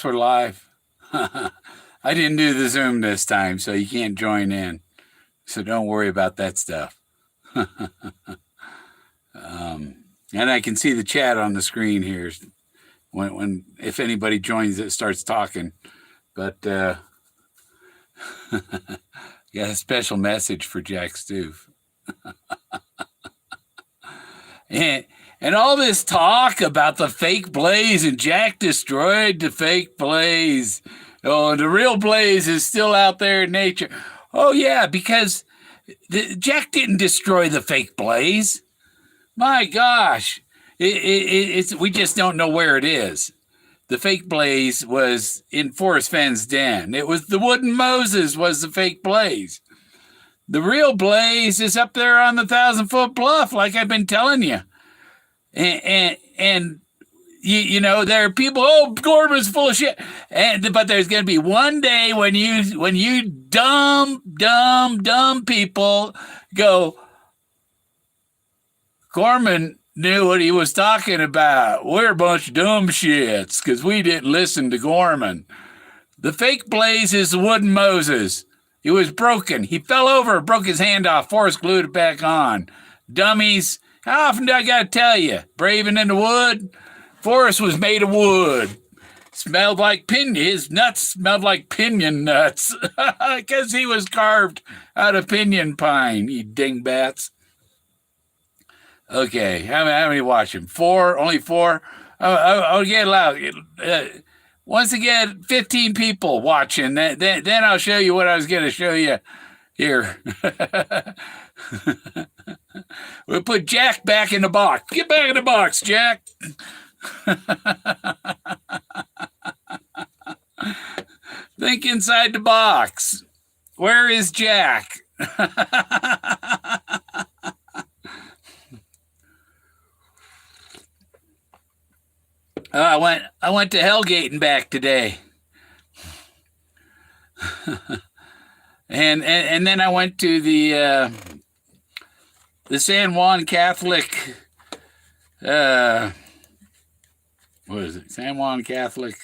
we're live. I didn't do the Zoom this time, so you can't join in. So don't worry about that stuff. And I can see the chat on the screen here when if anybody joins it starts talking. But got a special message for Jack Stuef. And all this talk about the fake Blaze and Jack destroyed the fake Blaze. Oh, the real Blaze is still out there in nature. Oh, yeah, because Jack didn't destroy the fake Blaze. My gosh. We just don't know where it is. The fake Blaze was in Forrest Fenn's den. It was the wooden Moses was the fake Blaze. The real Blaze is up there on the 1,000-foot bluff, like I've been telling you. And you know, there are people, oh, Gorman's full of shit. But there's going to be one day when you dumb people go, Gorman knew what he was talking about. We're a bunch of dumb shits because we didn't listen to Gorman. The fake Blaze is the wooden Moses. He was broken. He fell over, broke his hand off. Forrest glued it back on. Dummies. How often do I got to tell you? Braving in the wood? Forrest was made of wood. Smelled like pinion. His nuts smelled like pinion nuts because he was carved out of pinion pine, you dingbats. Okay, how many watching? 4? Only 4? I'll get loud. Once again, 15 people watching. Then I'll show you what I was going to show you here. We'll put Jack back in the box. Get back in the box, Jack. Think inside the box. Where is Jack? I went to Hellgate and back today. and then I went to the San Juan Catholic, what is it? San Juan Catholic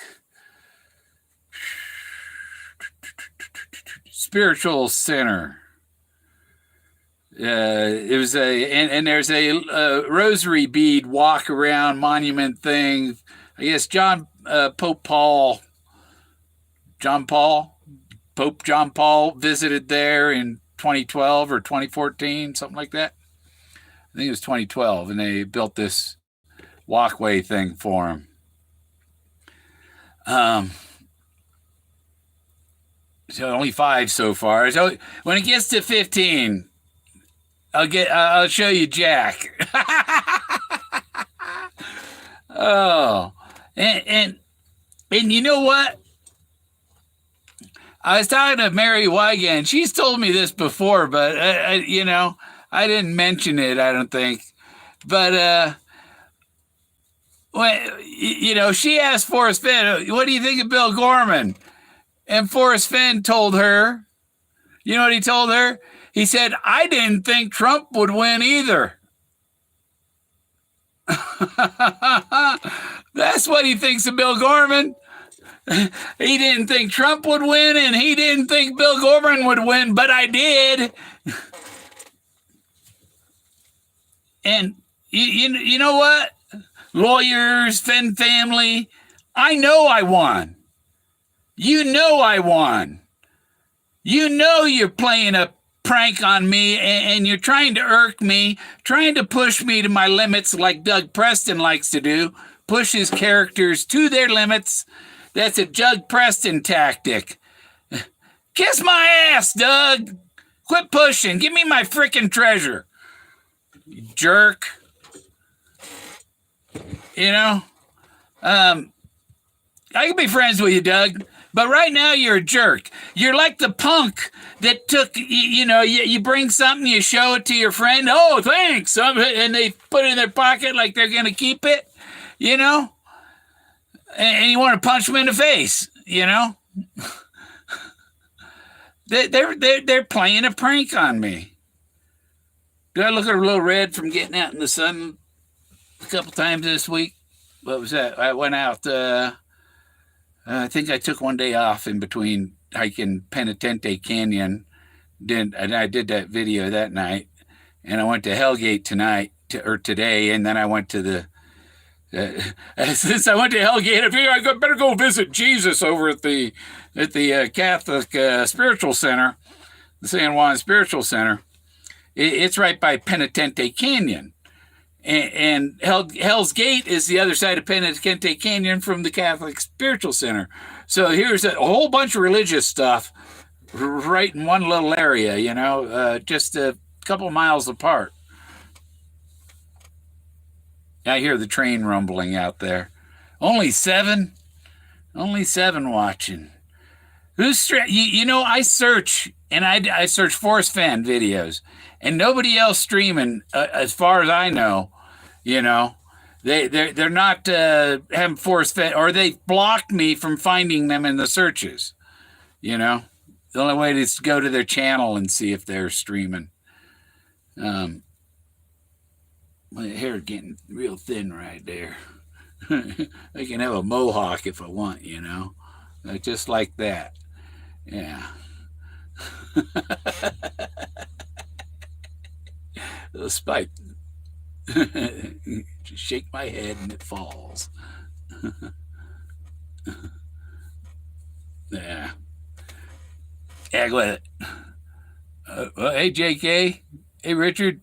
Spiritual Center. It was and there's a rosary bead walk around monument thing. I guess Pope John Paul visited there in 2012 or 2014, something like that. I think it was 2012, and they built this walkway thing for him. So only 5 so far. So when it gets to 15, I'll show you Jack. Oh, and you know what? I was talking to Mary Wigan. She's told me this before, but I didn't mention it, I don't think. But she asked Forrest Fenn, "What do you think of Bill Gorman?" And Forrest Fenn told her, you know what he told her? He said, "I didn't think Trump would win either." That's what he thinks of Bill Gorman. He didn't think Trump would win, and he didn't think Bill Gorman would win, but I did. And you know what? Lawyers, Fenn family, I know I won. You know I won. You know you're playing a prank on me, and you're trying to irk me, trying to push me to my limits like Doug Preston likes to do, push his characters to their limits. That's a Doug Preston tactic. Kiss my ass, Doug. Quit pushing. Give me my freaking treasure. You jerk. I can be friends with you, Doug, but right now you're a jerk. You're like the punk that took, you bring something, you show it to your friend. Oh, thanks. And they put it in their pocket like they're going to keep it, and you want to punch them in the face, They're playing a prank on me. Do I look a little red from getting out in the sun a couple times this week? What was that? I went out I think I took one day off in between hiking Penitente Canyon. And I did that video that night, and I went to Hellgate today, and then I went to the. Since I went to Hellgate, I figured I better go visit Jesus over at the Catholic Spiritual Center, the San Juan Spiritual Center. It's right by Penitente Canyon. And Hell's Gate is the other side of Penitente Canyon from the Catholic Spiritual Center. So here's a whole bunch of religious stuff right in one little area, just a couple miles apart. I hear the train rumbling out there. Only seven watching. I search, and I search Forrest Fenn videos, and nobody else streaming, as far as I know. They're not having Forrest Fenn, or they blocked me from finding them in the searches. The only way is to go to their channel and see if they're streaming. My hair getting real thin right there. I can have a mohawk if I want, just like that. Yeah. A spike. Just shake my head and it falls. Yeah. Yeah, go ahead. Hey, JK. Hey, Richard.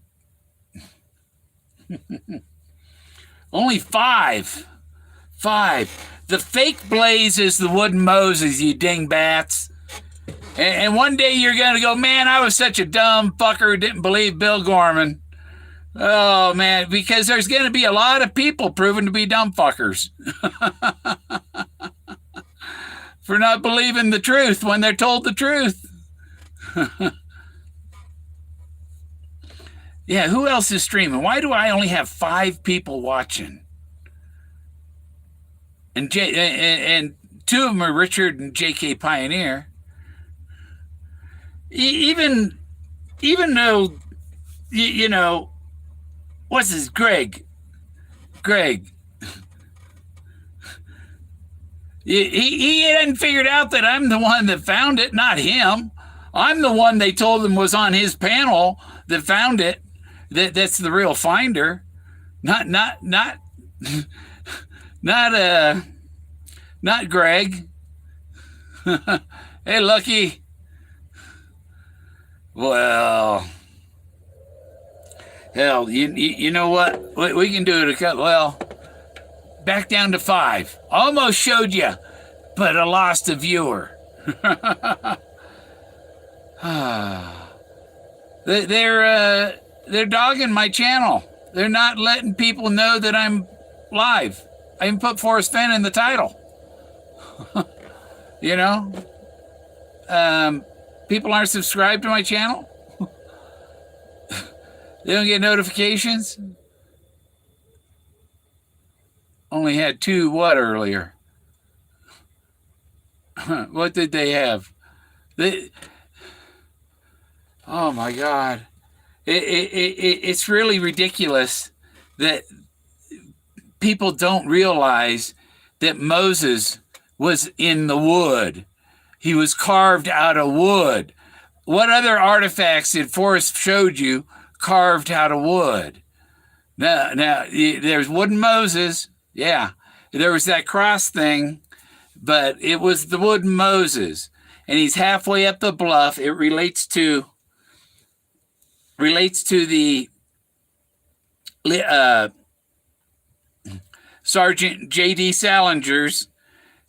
Only five. The fake Blaze is the wooden Moses, you dingbats. And one day you're going to go, man, I was such a dumb fucker who didn't believe Bill Gorman. Oh, man, because there's going to be a lot of people proven to be dumb fuckers for not believing the truth when they're told the truth. Yeah, who else is streaming? Why do I only have 5 people watching? And two of them are Richard and JK Pioneer. Even though, what's his, Greg. He hadn't figured out that I'm the one that found it, not him. I'm the one they told him was on his panel that found it. That's the real finder, not Greg. Hey, Lucky. Well, hell, you know what? We can do it back down to 5. Almost showed you, but I lost a viewer. They're dogging my channel. They're not letting people know that I'm live. I even put Forrest Fenn in the title. People aren't subscribed to my channel. They don't get notifications. Only had 2 earlier? What did they have? Oh my God. It's really ridiculous that people don't realize that Moses was in the wood. He was carved out of wood. What other artifacts did Forrest showed you carved out of wood? Now there's wooden Moses. Yeah, there was that cross thing, but it was the wooden Moses, and he's halfway up the bluff. It relates to the Sergeant J.D. Salinger's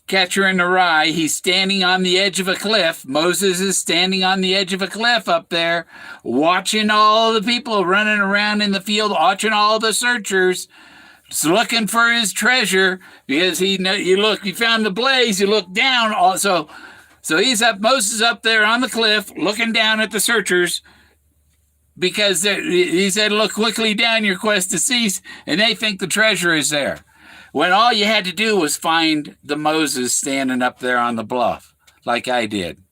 Catcher in the Rye. He's standing on the edge of a cliff. Moses is standing on the edge of a cliff up there, watching all the people running around in the field, watching all the searchers, looking for his treasure, because he found the blaze. You look down, also, so Moses up there on the cliff, looking down at the searchers, because he said, look quickly down, your quest to cease, and they think the treasure is there. When all you had to do was find the Moses standing up there on the bluff, like I did.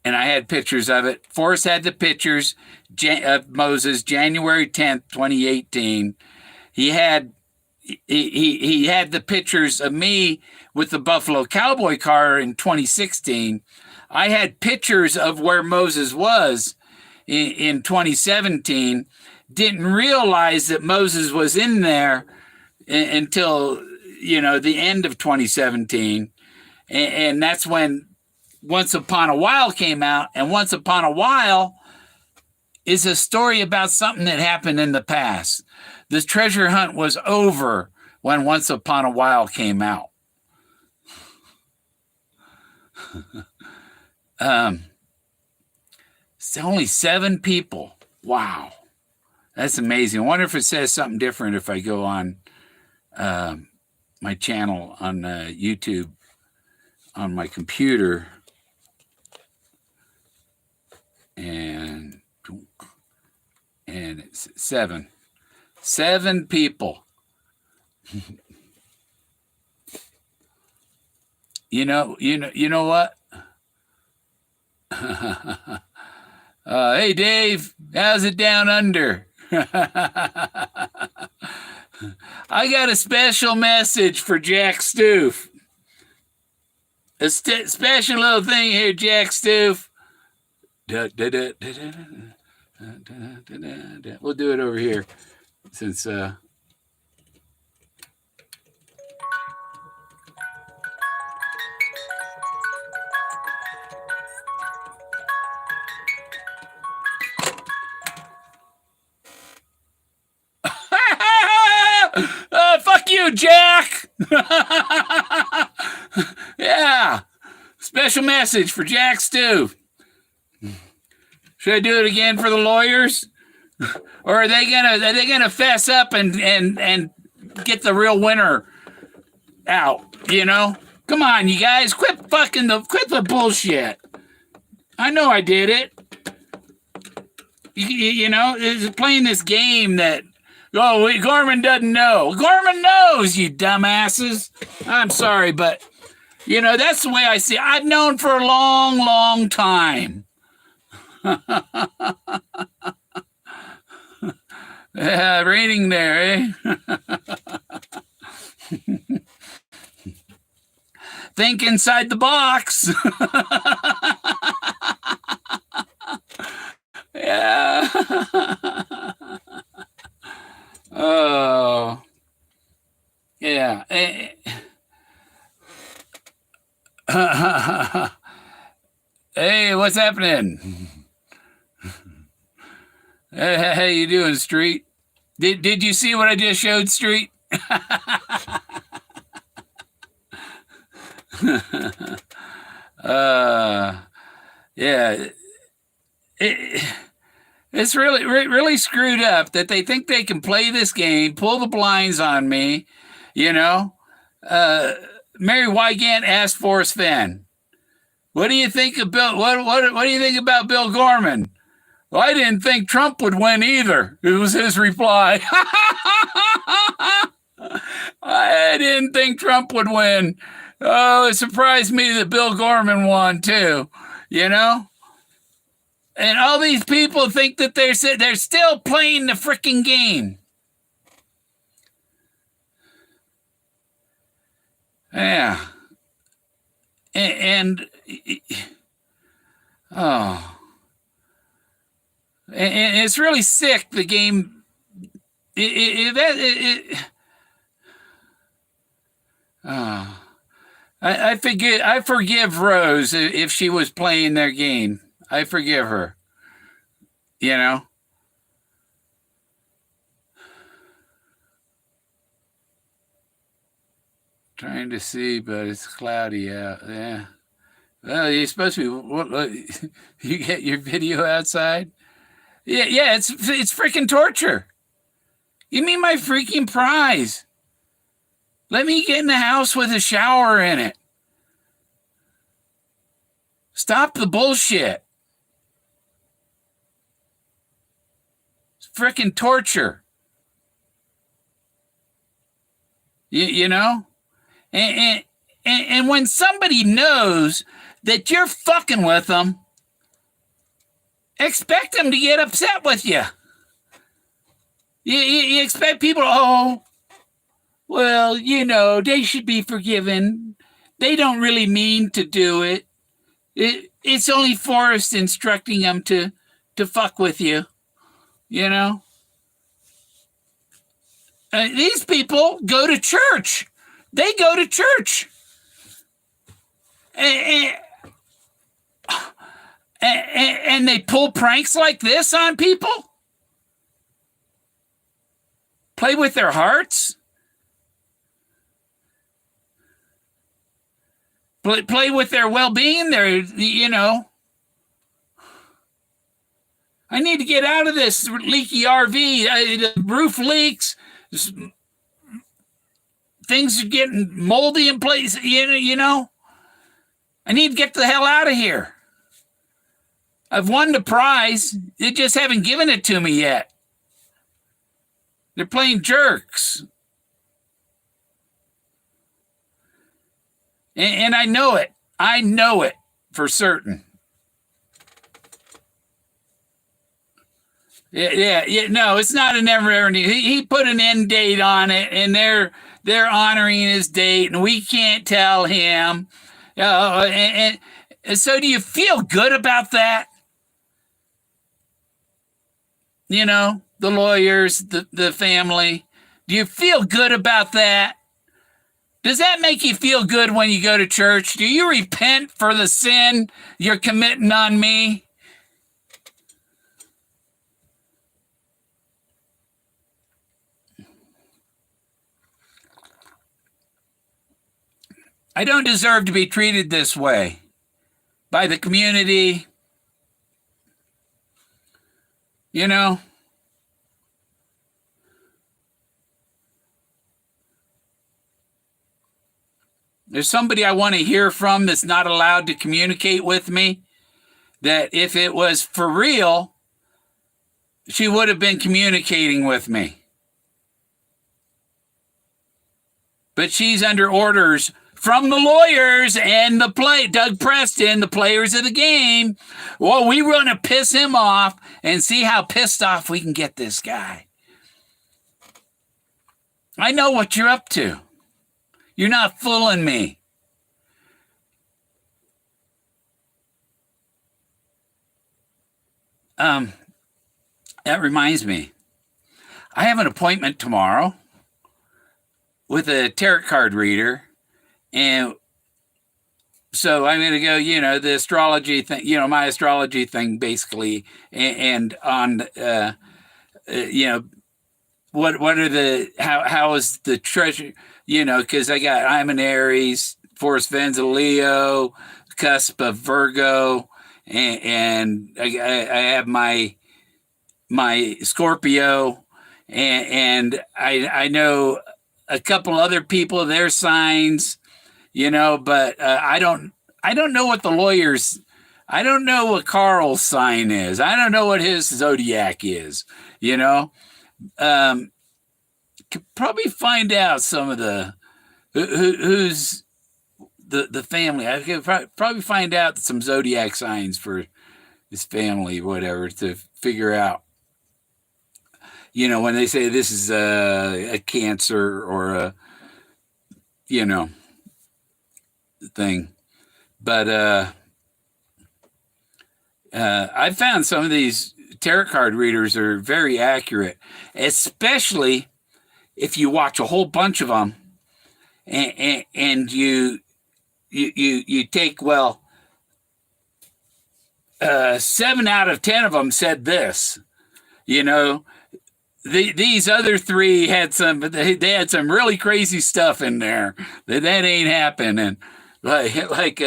And I had pictures of it. Forrest had the pictures of Moses, January 10th, 2018. He had he had the pictures of me with the Buffalo Cowboy car in 2016. I had pictures of where Moses was in 2017. Didn't realize that Moses was in there until the end of 2017, and that's when Once Upon a While came out. And Once Upon a While is a story about something that happened in the past. The treasure hunt was over when Once Upon a While came out. It's only 7 people. Wow. That's amazing. I wonder if it says something different if I go on my channel on YouTube on my computer. And it's 7 people. You know what? Hey Dave, how's it down under? I got a special message for Jack Stuef. A special little thing here, Jack Stuef. We'll do it over here since fuck you, Jack. Yeah. Special message for Jack Stuef. Should I do it again for the lawyers? Or are they gonna fess up and get the real winner out, Come on, you guys, quit the bullshit. I know I did it. It's playing this game that Gorman doesn't know. Gorman knows, you dumbasses. I'm sorry, but that's the way I see it. I've known for a long, long time. Yeah, raining there, eh? Think inside the box. Yeah. Oh. Yeah. Hey, what's happening? Hey, how you doing, Street? Did you see what I just showed, Street? Yeah. It's really screwed up that they think they can play this game, pull the blinds on me, Mary Wygant asked Forrest Fenn, "What do you think of Bill? What do you think about Bill Gorman?" "Well, I didn't think Trump would win either." It was his reply. I didn't think Trump would win. Oh, it surprised me that Bill Gorman won too. And all these people think that they're still playing the freaking game. Yeah. And it's really sick, the game. I forgive Rose if she was playing their game. I forgive her. Trying to see, but it's cloudy out. Yeah. Well, you're supposed to be. You get your video outside? Yeah. It's freaking torture. Give me my freaking prize. Let me get in the house with a shower in it. Stop the bullshit. It's freaking torture. You know? And when somebody knows that you're fucking with them, expect them to get upset with you. You expect people, Well, they should be forgiven. They don't really mean to do it. It's only Forrest instructing them to fuck with you, you know? These people go to church. They go to church. And, and they pull pranks like this on people? Play with their hearts? Play with their well-being? I need to get out of this leaky RV. The roof leaks. Things are getting moldy in place. I need to get the hell out of here. I've won the prize. They just haven't given it to me yet. They're playing jerks. And I know it. I know it for certain. Yeah. No, it's not a never-ending. He put an end date on it, and they're honoring his date, and we can't tell him. And so, do you feel good about that? The lawyers, the family. Do you feel good about that? Does that make you feel good when you go to church? Do you repent for the sin you're committing on me? I don't deserve to be treated this way by the community. There's somebody I want to hear from that's not allowed to communicate with me, that if it was for real, she would have been communicating with me. But she's under orders from the lawyers and Doug Preston, the players of the game. Well, we want to piss him off and see how pissed off we can get this guy. I know what you're up to. You're not fooling me. That reminds me. I have an appointment tomorrow with a tarot card reader, and so I'm going to go, the astrology thing, my astrology thing basically, and on, what are how is the treasure, because I'm an Aries, Forrest Fenn's a Leo, cusp of Virgo, and I have my Scorpio, and I know a couple other people, their signs, but I don't know what the lawyers, I don't know what Carl's sign is. I don't know what his zodiac is, could probably find out some of the, who's the family. I could probably find out some zodiac signs for his family, whatever, to figure out. When they say this is a Cancer or a, thing. But I found some of these tarot card readers are very accurate, especially if you watch a whole bunch of them and you take, 7 out of 10 of them said this, these other 3 had they had some really crazy stuff in there that ain't happening. Like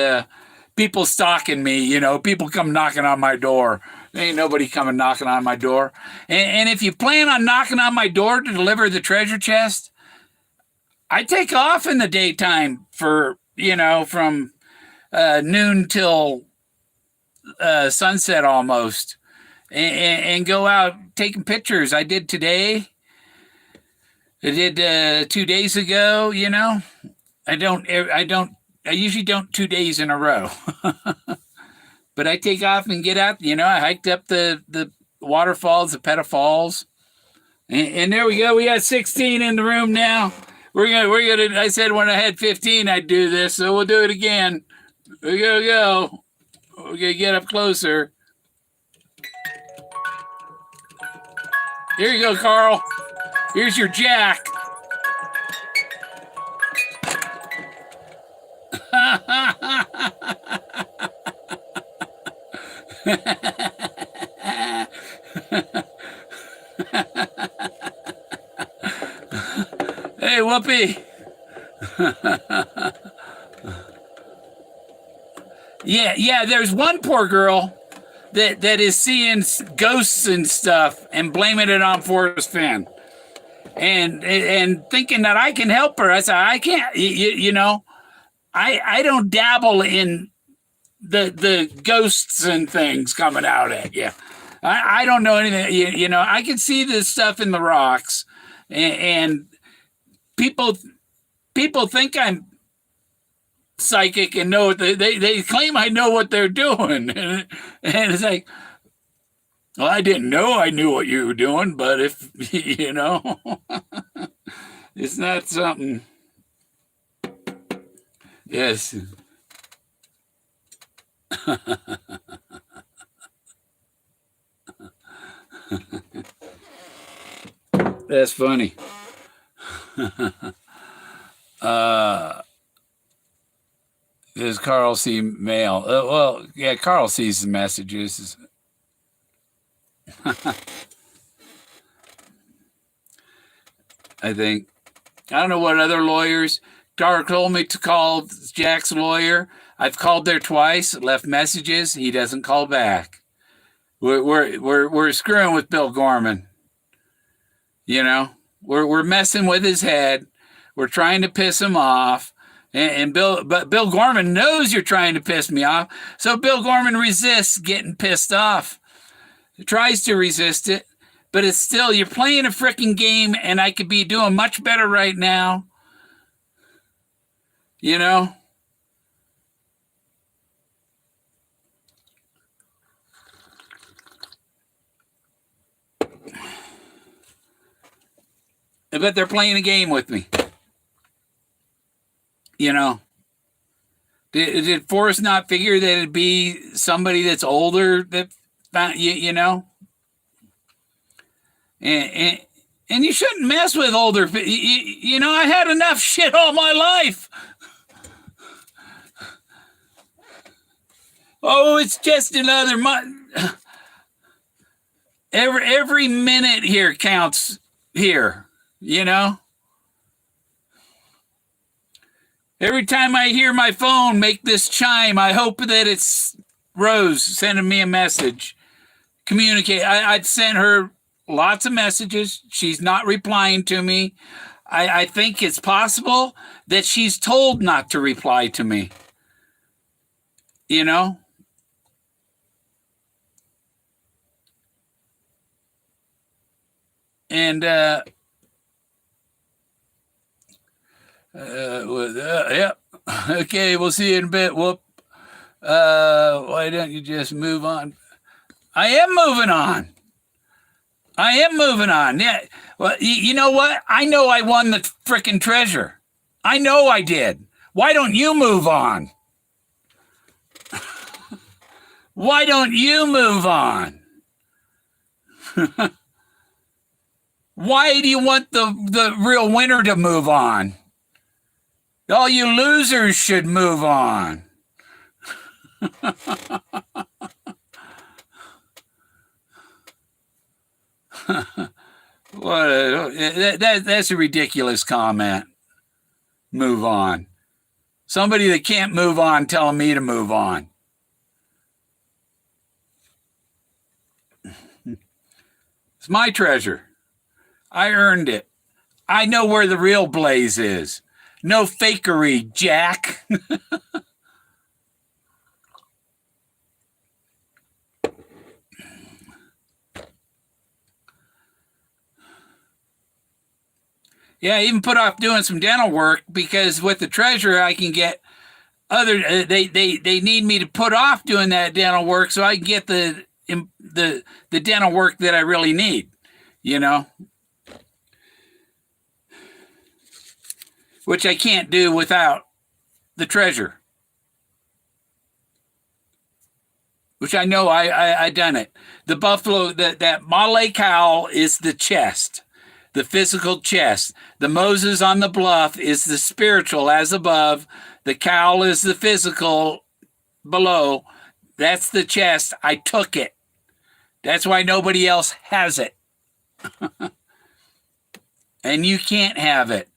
people stalking me, people come knocking on my door. There ain't nobody coming knocking on my door. And if you plan on knocking on my door to deliver the treasure chest, I take off in the daytime for, from noon till sunset almost, and go out taking pictures. I did today. I did 2 days ago, I usually don't 2 days in a row. But I take off and get out, I hiked up the waterfalls, the Petta Falls. And there we go. We got 16 in the room now. we're gonna. I said when I had 15, I'd do this, so we'll do it again. We're gonna go. We're gonna get up closer. Here you go, Carl. Here's your jack. Hey, Whoopi. Yeah, there's one poor girl that is seeing ghosts and stuff and blaming it on Forrest Fenn. And thinking that I can help her. I said, I can't, you know, I don't dabble in the ghosts and things coming out at you. I don't know anything. You know, I can see this stuff in the rocks, and people think I'm psychic and know what they claim I know what they're doing, and it's like, well, I didn't know I knew what you were doing, but if you know, it's not something. Yes. That's funny. Does Carl see mail? Well, yeah, Carl sees the messages. I think. I don't know what other lawyers. Carl told me to call Jack's lawyer. I've called there twice, left messages. He doesn't call back. We're screwing with Bill Gorman. You know, we're messing with his head. We're trying to piss him off. And Bill Gorman knows you're trying to piss me off. So Bill Gorman resists getting pissed off. He tries to resist it, but it's still, you're playing a freaking game, and I could be doing much better right now. You know? But they're playing a game with me. You know? Did Forrest not figure that it'd be somebody that's older that found you know? And you shouldn't mess with older. You know, I had enough shit all my life. Oh, it's just another month. Every minute here counts here, you know? Every time I hear my phone make this chime, I hope that it's Rose sending me a message. Communicate. I'd sent her lots of messages. She's not replying to me. I think it's possible that she's told not to reply to me. You know? And yep. Okay, we'll see you in a bit. Whoop. Why don't you just move on? I am moving on. Yeah. Well, you know what? I know I won the frickin' treasure. I know I did. Why don't you move on? Why don't you move on? Why do you want the real winner to move on? All you losers should move on. That's a ridiculous comment. Move on. Somebody that can't move on telling me to move on. It's my treasure. I earned it. I know where the real blaze is. No fakery, Jack. Yeah, I even put off doing some dental work because with the treasure I can get other. They need me to put off doing that dental work so I can get the dental work that I really need. You know. which I can't do without the treasure, which I know I done it. The buffalo, that Malay cow is the chest, the physical chest. The Moses on the bluff is the spiritual as above. The cowl is the physical below. That's the chest. I took it. That's why nobody else has it. And you can't have it.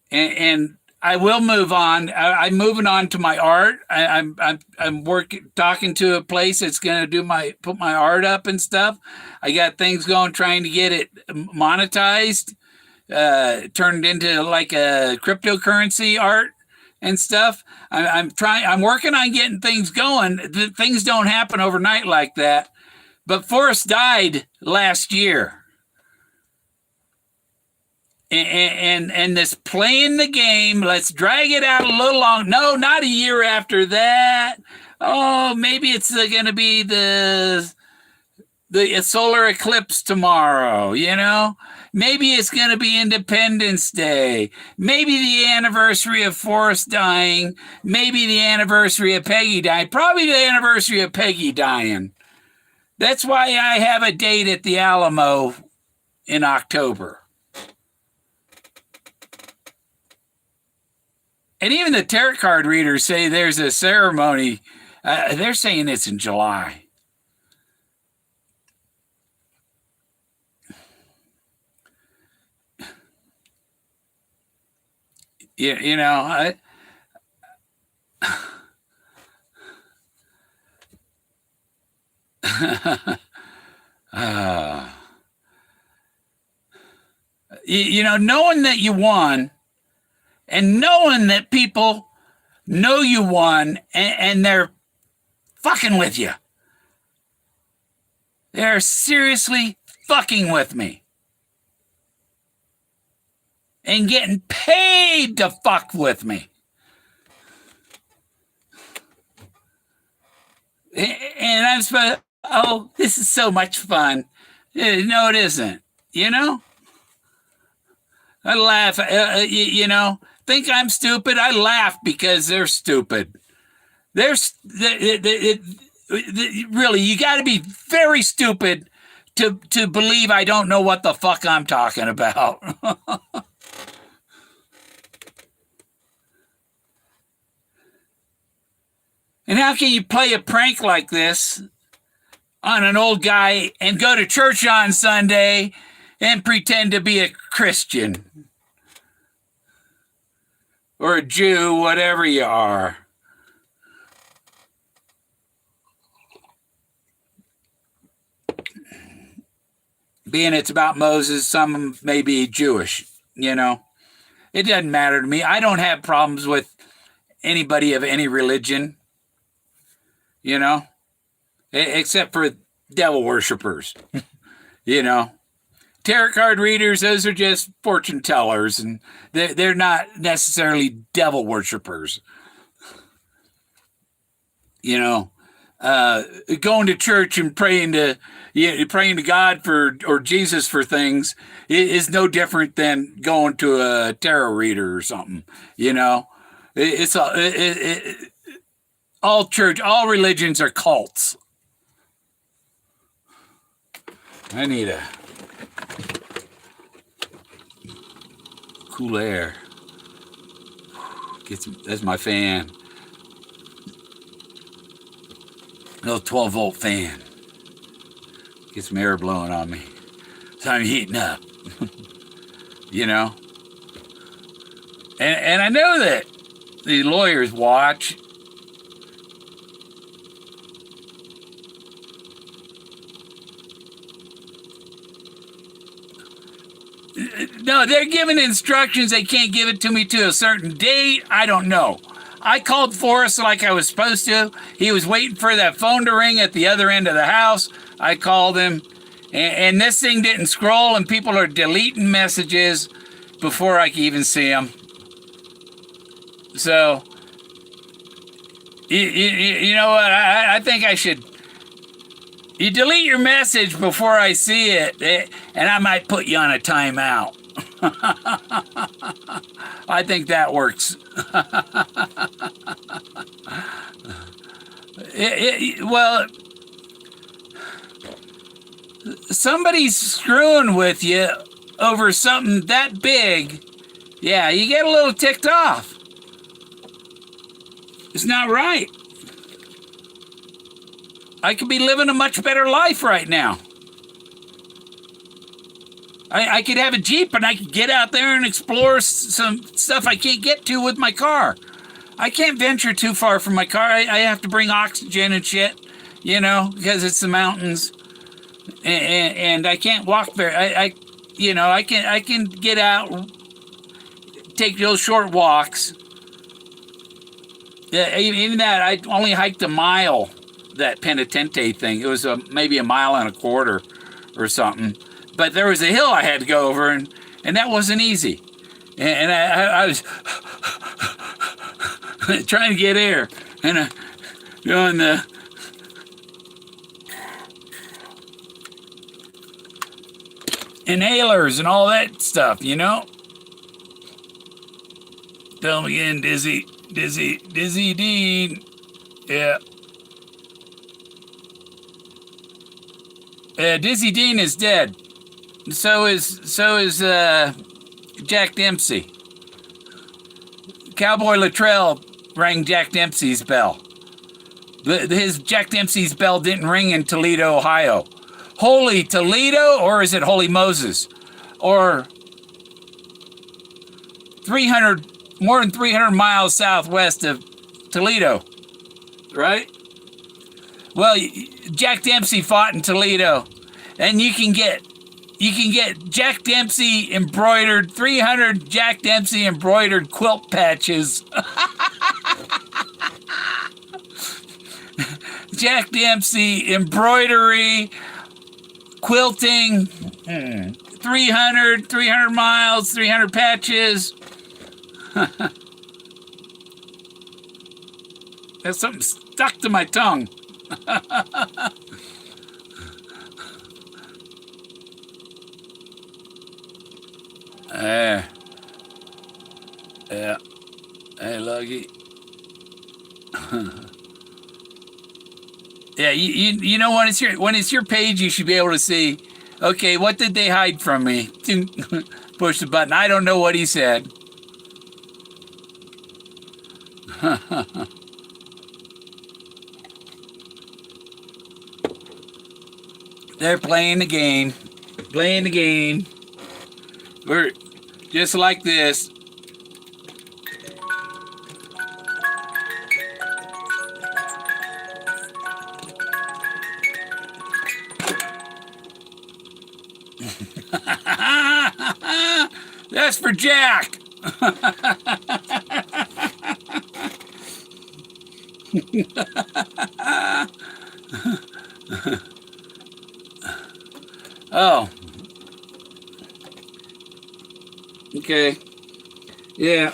And I will move on. I'm moving on to my art. I'm talking to a place that's going to put my art up and stuff. I got things going, trying to get it monetized, turned into like a cryptocurrency art and stuff. I'm working on getting things going. Things don't happen overnight like that. But Forrest died last year. And this playing the game, let's drag it out a little long. No, not a year after that. Oh, maybe it's going to be the solar eclipse tomorrow, Maybe it's going to be Independence Day. Maybe the anniversary of Forrest dying. Maybe the anniversary of Peggy dying. Probably the anniversary of Peggy dying. That's why I have a date at the Alamo in October. And even the tarot card readers say there's a ceremony. They're saying it's in July. Knowing that you won and knowing that people know you won and they're fucking with you. They're seriously fucking with me. And getting paid to fuck with me. And I'm supposed, this is so much fun. No, it isn't. I laugh, think I'm stupid. I laugh because they're stupid. Really, you got to be very stupid to believe I don't know what the fuck I'm talking about. And how can you play a prank like this on an old guy and go to church on Sunday and pretend to be a Christian or a Jew, whatever you are? Being it's about Moses, some may be Jewish, It doesn't matter to me. I don't have problems with anybody of any religion. Except for devil worshipers, Tarot card readers, those are just fortune tellers, and they're not necessarily devil worshipers. Going to church and praying to God or Jesus for things is no different than going to a tarot reader or something. All religions are cults. I need a cool air. That's my fan. Little 12-volt fan. Get some air blowing on me. So I'm heating up. And I know that the lawyers watch. No, they're giving instructions. They can't give it to me to a certain date. I don't know. I called Forrest like I was supposed to. He was waiting for that phone to ring at the other end of the house. I called him, and this thing didn't scroll, and people are deleting messages before I can even see them. So, you know what? I think I should... You delete your message before I see it, and I might put you on a timeout. I think that works. Well, somebody's screwing with you over something that big. Yeah, you get a little ticked off. It's not right. I could be living a much better life right now. I could have a Jeep and I could get out there and explore some stuff I can't get to with my car. I can't venture too far from my car. I have to bring oxygen and shit, because it's the mountains. And I can't walk very. I can get out, take those short walks. Yeah, even that, I only hiked a mile, that Penitente thing. It was maybe a mile and a quarter or something. But there was a hill I had to go over, and that wasn't easy. And I was trying to get air, and doing the inhalers and all that stuff, Tell me again, Dizzy Dean. Yeah. Dizzy Dean is dead. So is Jack Dempsey. Cowboy Luttrell rang Jack Dempsey's bell. His Jack Dempsey's bell didn't ring in Toledo, Ohio. Holy Toledo, or is it Holy Moses? Or more than 300 miles southwest of Toledo, right? Well, Jack Dempsey fought in Toledo, and you can get Jack Dempsey embroidered, 300 Jack Dempsey embroidered quilt patches. Jack Dempsey embroidery, quilting, 300 miles, 300 patches. There's something stuck to my tongue. Yeah. Hey, Luggy. Yeah, you know, when it's your page, you should be able to see, okay, what did they hide from me? Push the button. I don't know what he said. They're playing the game. We're just like this. That's for Jack. Oh. Okay. Yeah.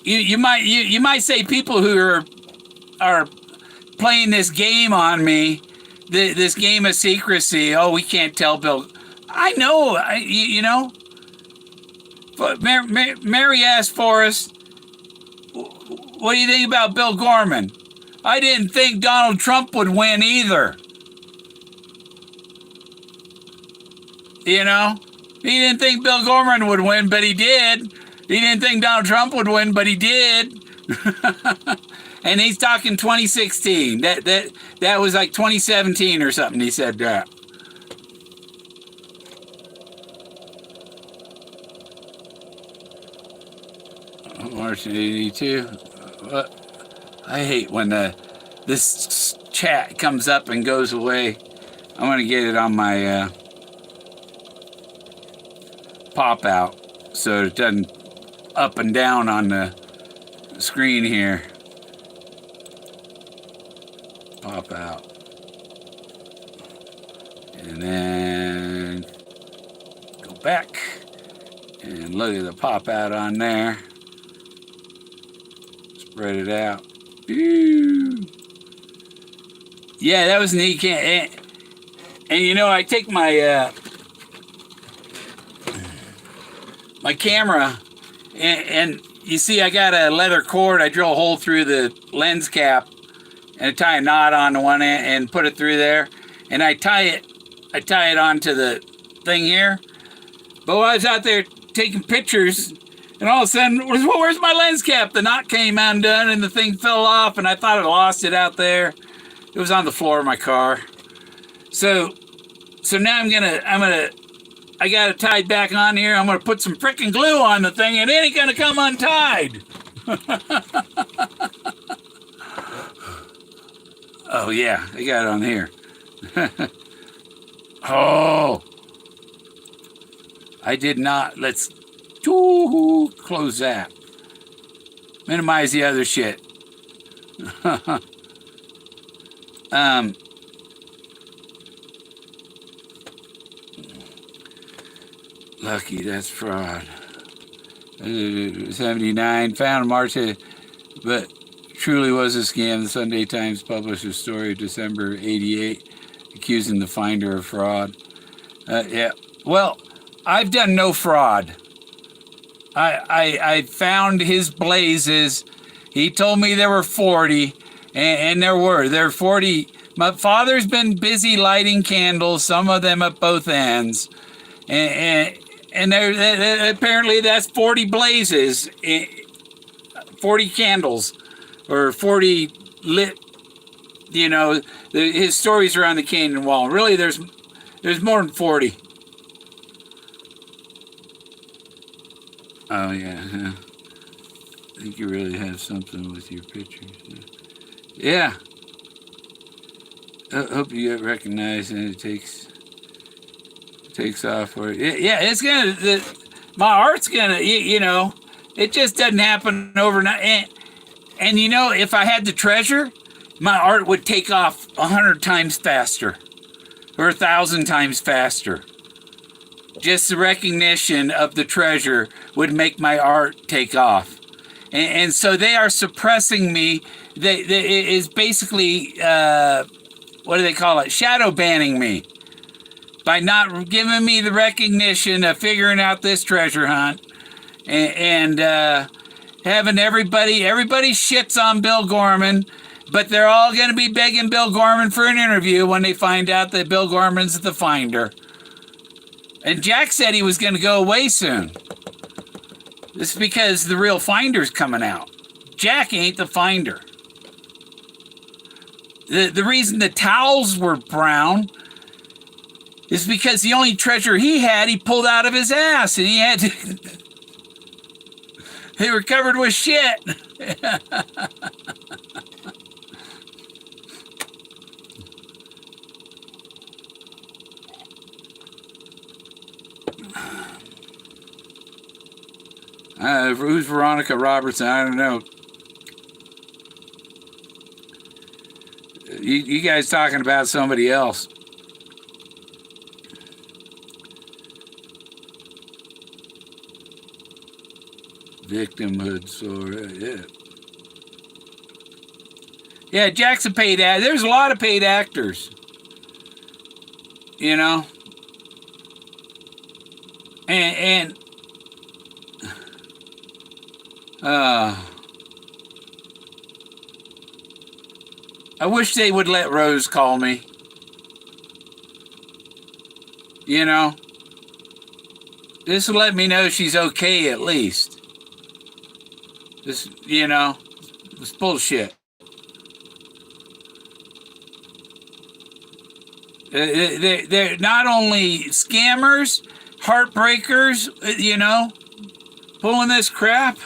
You might say people who are playing this game on me, this game of secrecy. Oh, we can't tell Bill. I know. You know. But Mary asked Forrest, "What do you think about Bill Gorman?" I didn't think Donald Trump would win either. You know, he didn't think Bill Gorman would win, but he did. He didn't think Donald Trump would win, but he did. And he's talking 2016. That was like 2017 or something. He said that. March 82. I hate when this chat comes up and goes away. I'm gonna get it on my pop out so it doesn't up and down on the screen here. Pop out. And then go back and look at the pop out on there. Spread it out. Ooh. Yeah, that was neat. And you know, I take my my camera, and you see I got a leather cord. I drill a hole through the lens cap and I tie a knot on one end and put it through there, and I tie it onto the thing here. But while I was out there taking pictures, and all of a sudden, where's my lens cap? The knot came undone and the thing fell off, and I thought I lost it out there. It was on the floor of my car. So now I got it tied back on here. I'm gonna put some freaking glue on the thing, and it ain't gonna come untied. Oh yeah, I got it on here. Oh, I did not. Let's close that. Minimize the other shit. Lucky, that's fraud. 79, found March, but truly was a scam. The Sunday Times published a story of December 88 accusing the finder of fraud. Yeah, well, I've done no fraud. I found his blazes. He told me there were 40, and there were 40. My father's been busy lighting candles, some of them at both ends, and there apparently that's 40 blazes, 40 candles, or 40 lit. You know, his stories are on the canyon wall. Really, there's more than 40. Oh yeah, I think you really have something with your pictures. Yeah. I hope you get recognized and it takes off for it. Yeah, it's gonna. My art's gonna. You know, it just doesn't happen overnight. And you know, if I had the treasure, my art would take off 100 times faster, or 1,000 times faster. Just the recognition of the treasure would make my art take off. And so they are suppressing me. It is basically, what do they call it? Shadow banning me. By not giving me the recognition of figuring out this treasure hunt. And having everybody shits on Bill Gorman. But they're all going to be begging Bill Gorman for an interview when they find out that Bill Gorman's the finder. And Jack said he was going to go away soon. This is because the real finder's coming out. Jack ain't the finder. The reason the towels were brown is because the only treasure he pulled out of his ass, and he had to... They were covered with shit. Who's Veronica Robertson? I don't know. You guys talking about somebody else. Victimhood, yeah. Yeah, Jack's a paid actor. There's a lot of paid actors. You know? And I wish they would let Rose call me. You know? This will let me know she's okay at least. This, you know, it's bullshit. They're not only scammers, heartbreakers, you know, pulling this crap.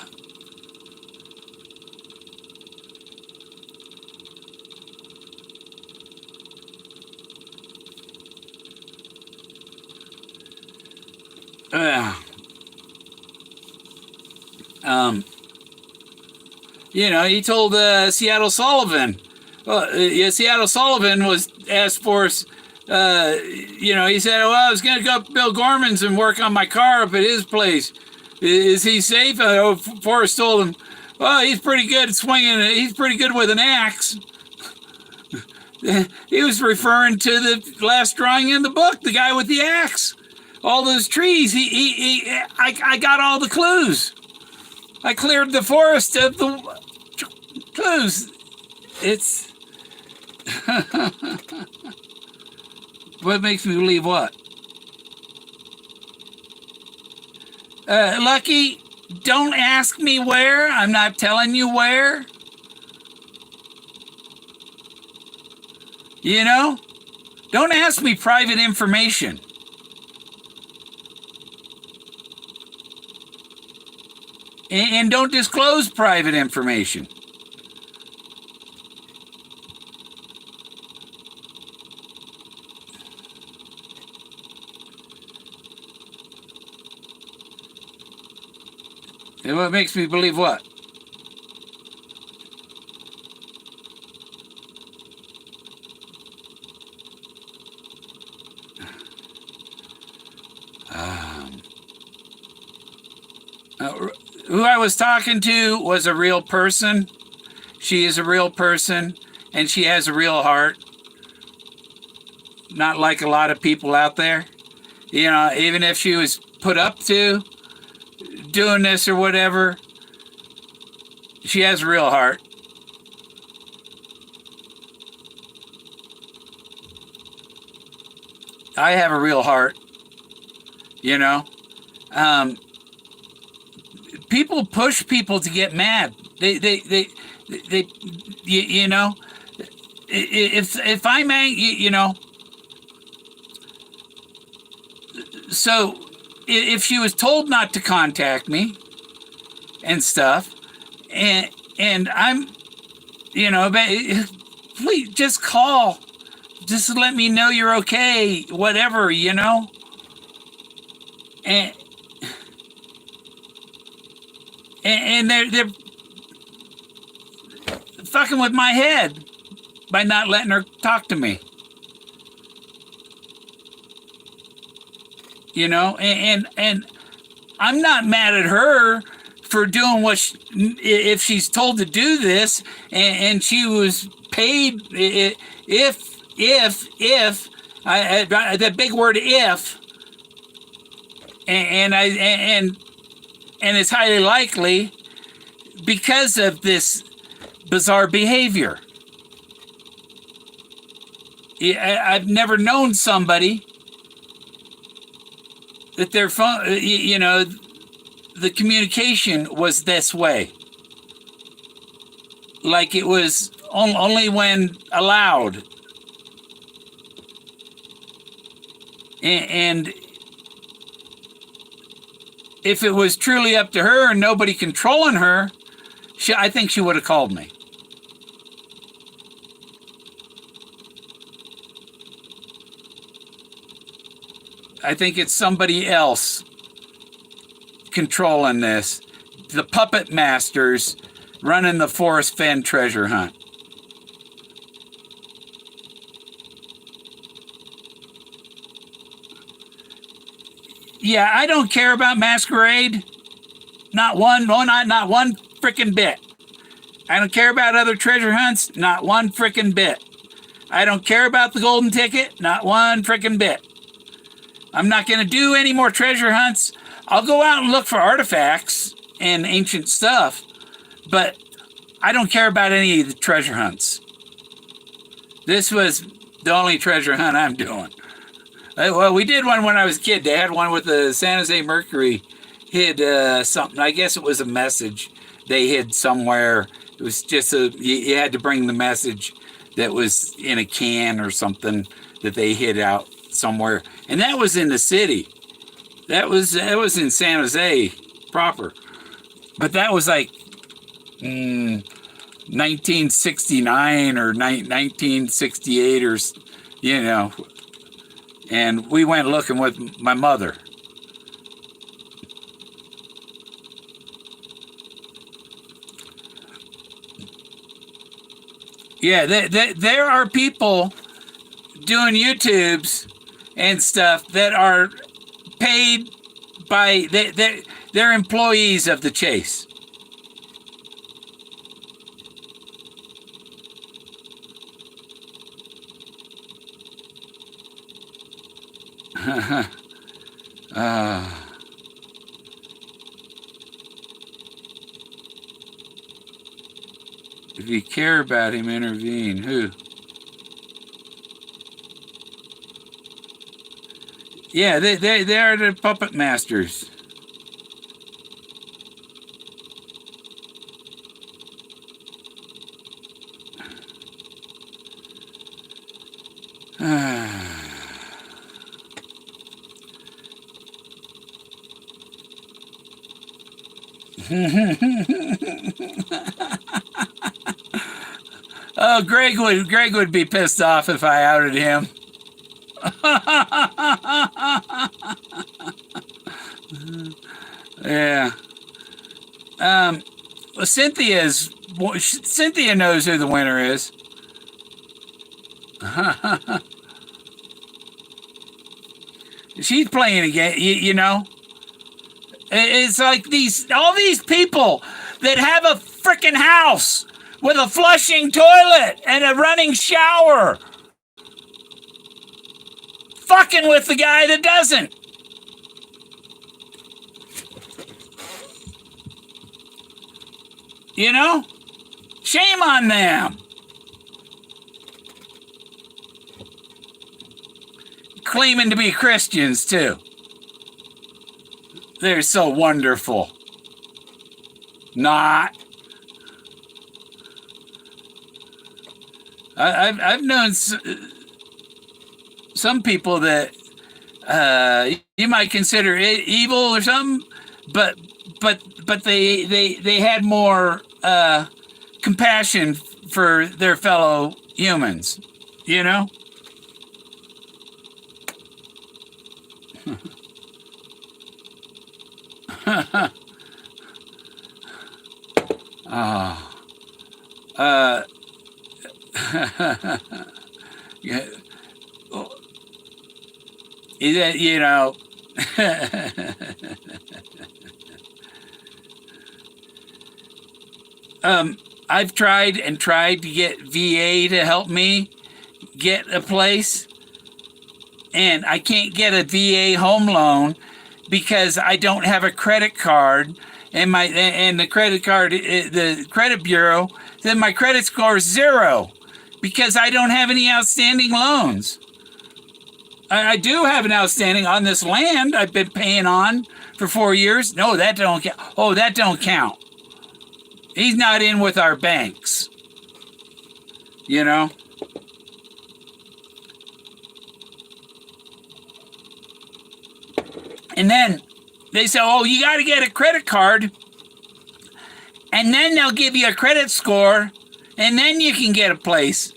You know, he told Seattle Sullivan. Well, Seattle Sullivan was asked Forrest. You know, he said, "Well, I was going to go up to Bill Gorman's and work on my car up at his place. Is he safe?" Forrest told him, "Well, he's pretty good at swinging. He's pretty good with an axe." He was referring to the last drawing in the book, the guy with the axe. all those trees. I got all the clues. I cleared the forest of the clues. It's what makes me believe what? Lucky, don't ask me where. I'm not telling you where. You know? Don't ask me private information. And don't disclose private information. And what makes me believe what? Who I was talking to was a real person. She is a real person, and she has a real heart. Not like a lot of people out there. You know, even if she was put up to doing this or whatever, she has a real heart. I have a real heart, you know. People push people to get mad. They you know, if I'm angry, you know, so if she was told not to contact me and stuff, and I'm, you know, please just call, just let me know you're okay, whatever, you know, and they're fucking with my head by not letting her talk to me. You know, and I'm not mad at her for doing what if she's told to do this, and she was paid. If the big word if, and it's highly likely because of this bizarre behavior. I've never known somebody that their phone, you know, the communication was this way. Like it was only when allowed. And if it was truly up to her and nobody controlling her, I think she would have called me. I think it's somebody else controlling this. The puppet masters running the Forrest Fenn treasure hunt. Yeah, I don't care about Masquerade. Not one freaking bit. I don't care about other treasure hunts. Not one freaking bit. I don't care about the golden ticket. Not one freaking bit. I'm not going to do any more treasure hunts. I'll go out and look for artifacts and ancient stuff, but I don't care about any of the treasure hunts. This was the only treasure hunt I'm doing. Well, we did one when I was a kid. They had one with the San Jose Mercury hid something. I guess it was a message they hid somewhere. It was just you had to bring the message that was in a can or something that they hid out somewhere. And that was in the city. That was in San Jose proper. But that was like 1969 or 1968 or, you know. And we went looking with my mother. Yeah, there are people doing YouTubes and stuff that are paid by, they're employees of the chase. Uh, if you care about him, intervene. Who? Yeah, they are the puppet masters. Oh, Greg would be pissed off if I outed him. Yeah. Well, Cynthia knows who the winner is. She's playing a game, you know. It's like all these people that have a freaking house with a flushing toilet and a running shower, fucking with the guy that doesn't. You know? Shame on them. Claiming to be Christians, too. They're so wonderful. Not. I've known some people that you might consider evil or something, but they had more compassion for their fellow humans, you know? Oh. Yeah. Is that, you know? I've tried to get VA to help me get a place, and I can't get a VA home loan because I don't have a credit card, and the credit bureau said my credit score is 0 because I don't have any outstanding loans. I do have an outstanding on this land I've been paying on for 4 years. No, that don't count. Oh, that don't count. He's not in with our banks. You know? And then they say, oh, you got to get a credit card. And then they'll give you a credit score. And then you can get a place.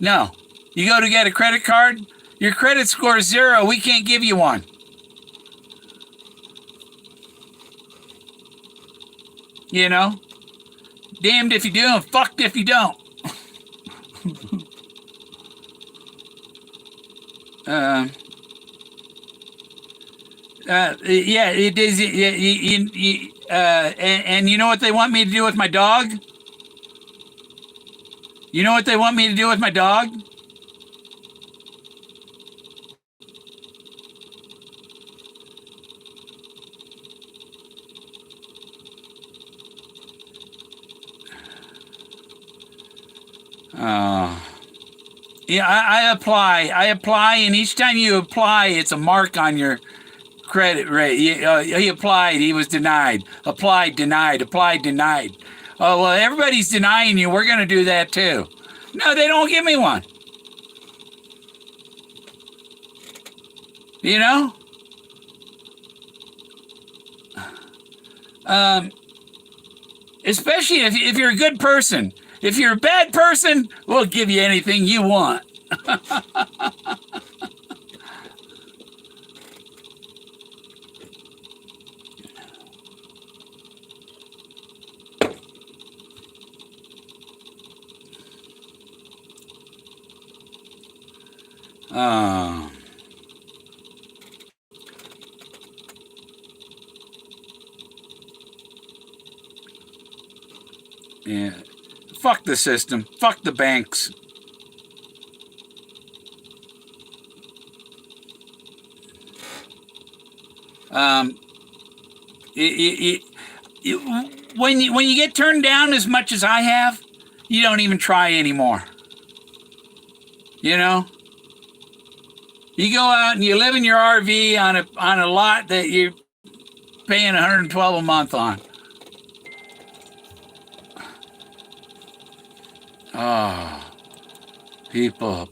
No. You go to get a credit card, your credit score is 0. We can't give you one. You know? Damned if you do and fucked if you don't. Yeah, it is. And you know what they want me to do with my dog? You know what they want me to do with my dog? Yeah, I apply, and each time you apply, it's a mark on your credit rate. He applied, he was denied. Applied, denied. Applied, denied. Oh, well, everybody's denying you. We're going to do that too. No, they don't give me one. You know? Especially if you're a good person. If you're a bad person, we'll give you anything you want. Yeah. Fuck the system. Fuck the banks. It, when you get turned down as much as I have, you don't even try anymore. You know, you go out and you live in your RV on a lot that you're paying $112 a month on. Oh, people.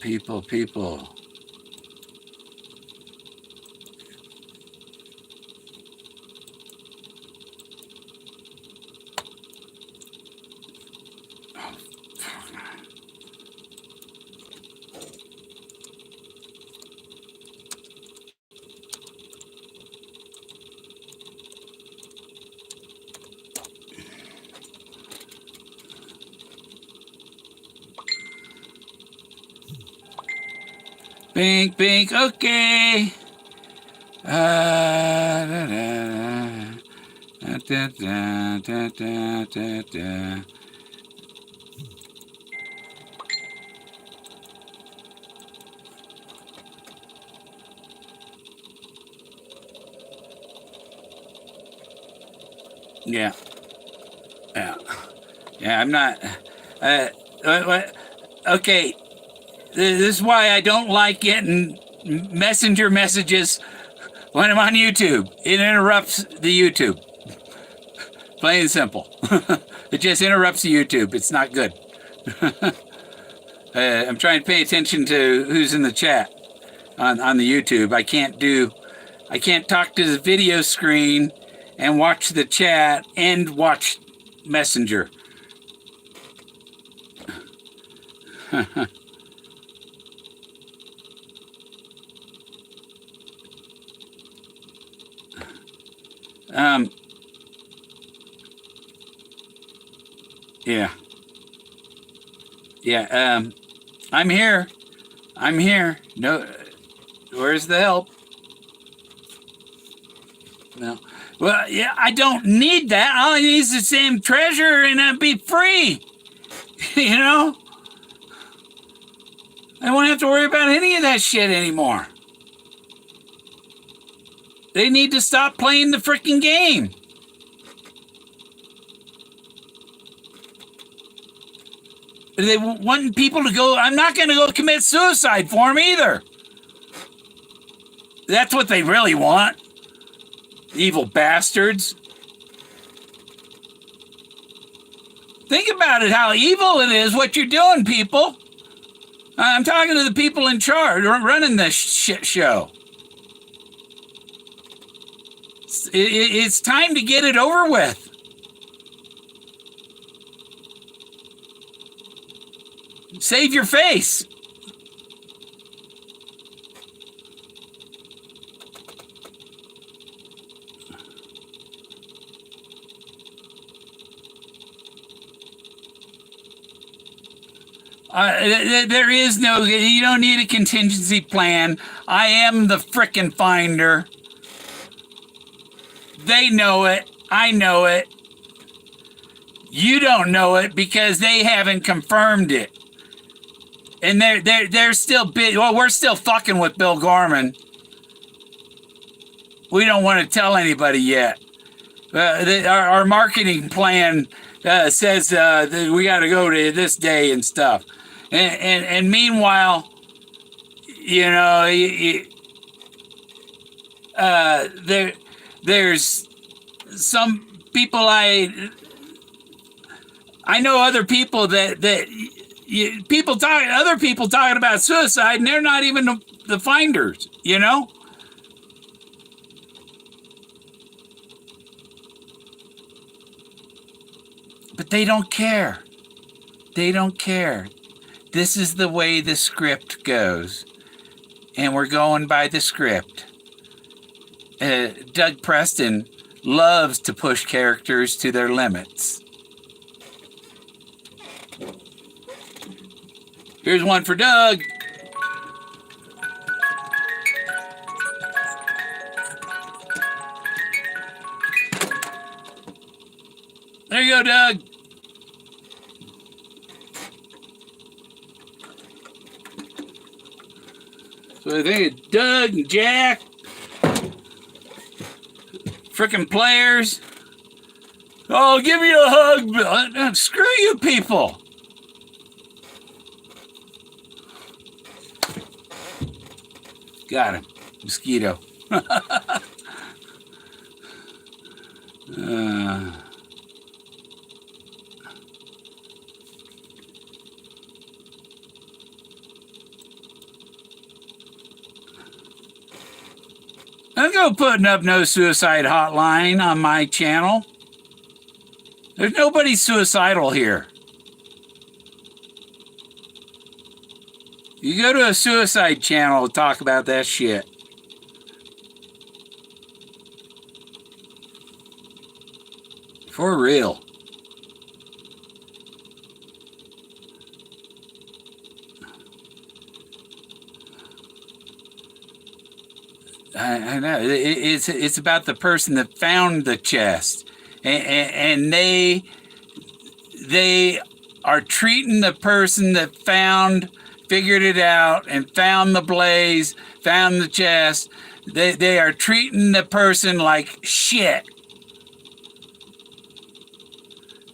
Bink, okay. Yeah. I'm not. Okay. This is why I don't like getting messenger messages when I'm on YouTube. It interrupts the YouTube. Plain and simple. It just interrupts the YouTube. It's not good. I'm trying to pay attention to who's in the chat on the YouTube. I can't talk to the video screen and watch the chat and watch Messenger. Yeah. I'm here. No, where's the help? No. Well, yeah, I don't need that. All I need is the same treasure and I'd be free. You know? I won't have to worry about any of that shit anymore. They need to stop playing the freaking game. They want people to go. I'm not going to go commit suicide for them either. That's what they really want. Evil bastards. Think about it, how evil it is what you're doing, people. I'm talking to the people in charge running this shit show. It's time to get it over with. Save your face. There is no, you don't need a contingency plan. I am the frickin' finder. They know it. I know it. You don't know it because they haven't confirmed it. And they're still big. Well, we're still fucking with Bill Gorman. We don't want to tell anybody yet. Our marketing plan says that we got to go to this day and stuff. And meanwhile, you know, there's some people I know other people that other people talking about suicide, and they're not even the finders, you know? But they don't care. They don't care. This is the way the script goes. And we're going by the script. Doug Preston loves to push characters to their limits. Here's one for Doug. There you go, Doug. So I think it's Doug and Jack. Frickin' players. Oh, I'll give you a hug. Screw you people. Got him. Mosquito. I'm going putting up no suicide hotline on my channel. There's nobody suicidal here. You go to a suicide channel to talk about that shit. For real. I know. It's about the person that found the chest. And they are treating the person that figured it out and found the blaze, found the chest. They are treating the person like shit.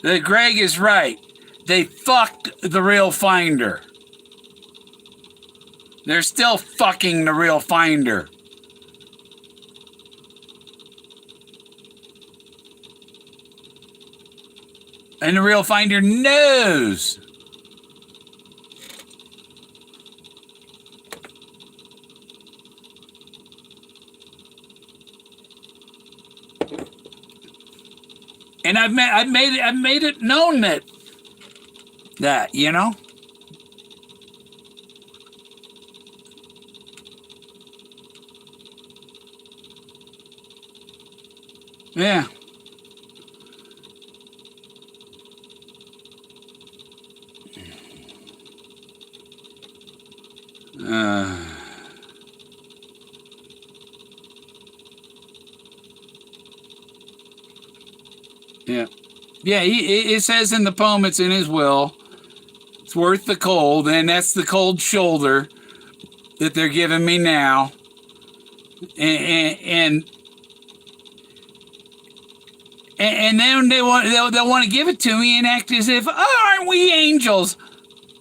Greg is right. They fucked the real finder. They're still fucking the real finder. And the real finder knows. And I've made it known that, you know. Yeah. Yeah. Yeah, it says in the poem, it's in his will, it's worth the cold, and that's the cold shoulder that they're giving me now. And then they'll want to give it to me and act as if, oh, aren't we angels?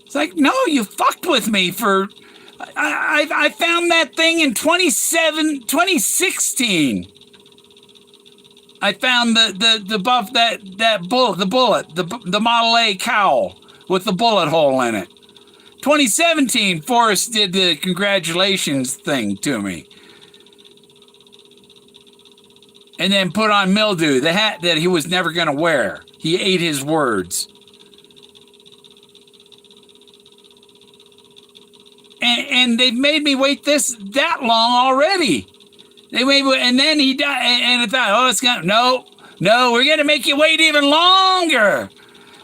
It's like, no, you fucked with me for... I found that thing in 2016. I found the bullet, the Model A cowl with the bullet hole in it. 2017, Forrest did the congratulations thing to me. And then put on mildew, the hat that he was never going to wear. He ate his words. And they've made me wait that long already. They made, and then he died, and I thought, oh, it's gonna, no, we're gonna make you wait even longer.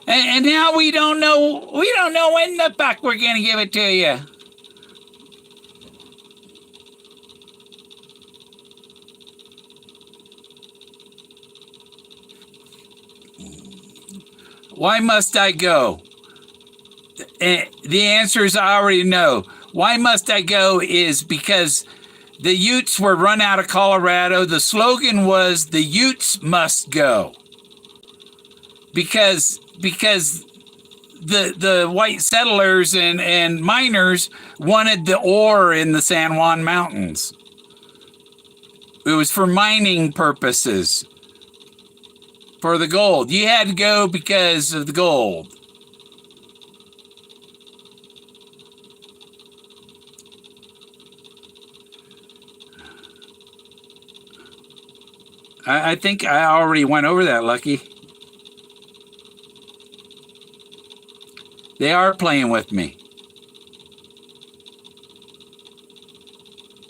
And now we don't know when the fuck we're gonna give it to you. Why must I go? The answer is I already know. Why must I go is because the Utes were run out of Colorado. The slogan was the Utes must go. Because the white settlers and miners wanted the ore in the San Juan Mountains. It was for mining purposes. For the gold. You had to go because of the gold. I think I already went over that, Lucky. They are playing with me.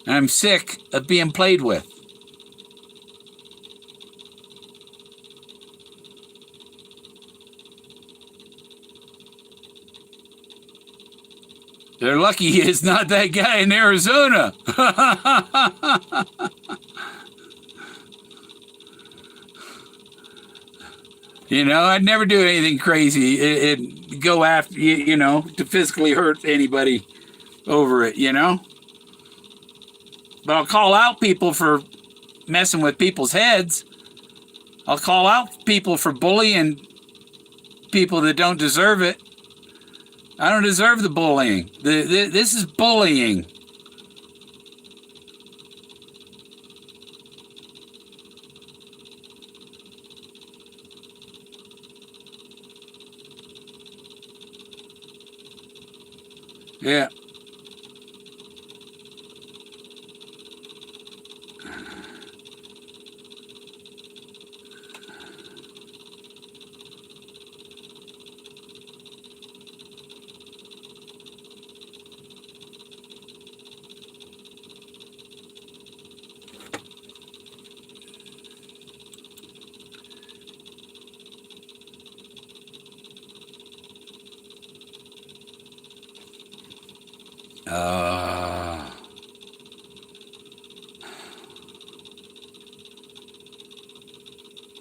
And I'm sick of being played with. They're lucky it's not that guy in Arizona. You know, I'd never do anything crazy. It go after, you know, to physically hurt anybody over it, you know? But I'll call out people for messing with people's heads. I'll call out people for bullying people that don't deserve it. I don't deserve the bullying. This is bullying. Yeah.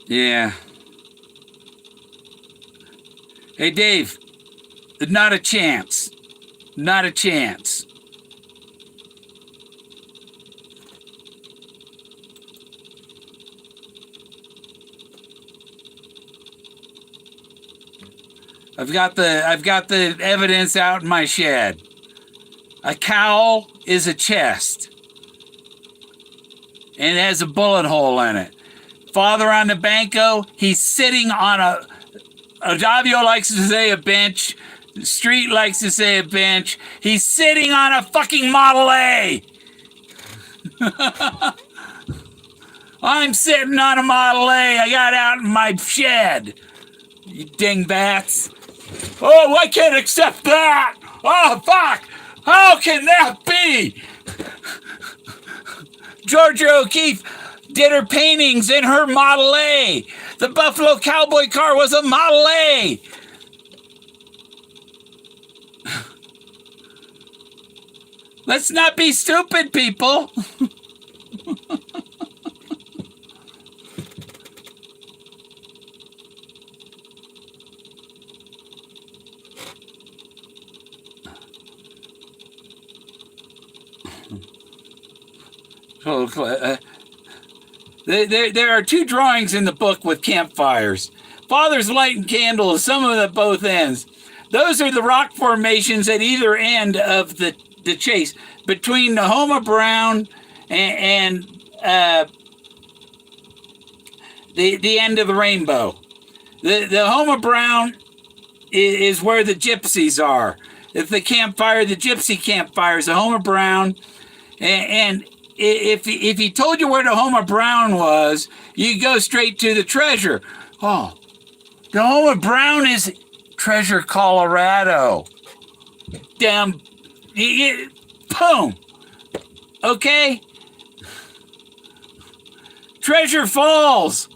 Yeah. Hey, Dave, not a chance. Not a chance. I've got the evidence out in my shed. A cowl is a chest. And it has a bullet hole in it. Father on the banco, he's sitting on Davio likes to say a bench. Street likes to say a bench. He's sitting on a fucking Model A. I'm sitting on a Model A. I got out in my shed. You dingbats. Oh, I can't accept that. Oh, fuck. How can that be? Georgia O'Keeffe did her paintings in her Model A. The Buffalo Cowboy car was a Model A. Let's not be stupid, people. There are two drawings in the book with campfires. Father's lighting candles, some of them at both ends. Those are the rock formations at either end of the chase, between the Homa Brown and the end of the rainbow. The Homa Brown is where the gypsies are. If the campfire, the gypsy campfires, the Homa Brown, and if he told you where the Homa Brown was, you go straight to the treasure. Oh, the Homa Brown is Treasure, Colorado. Damn, boom. Okay. Treasure Falls.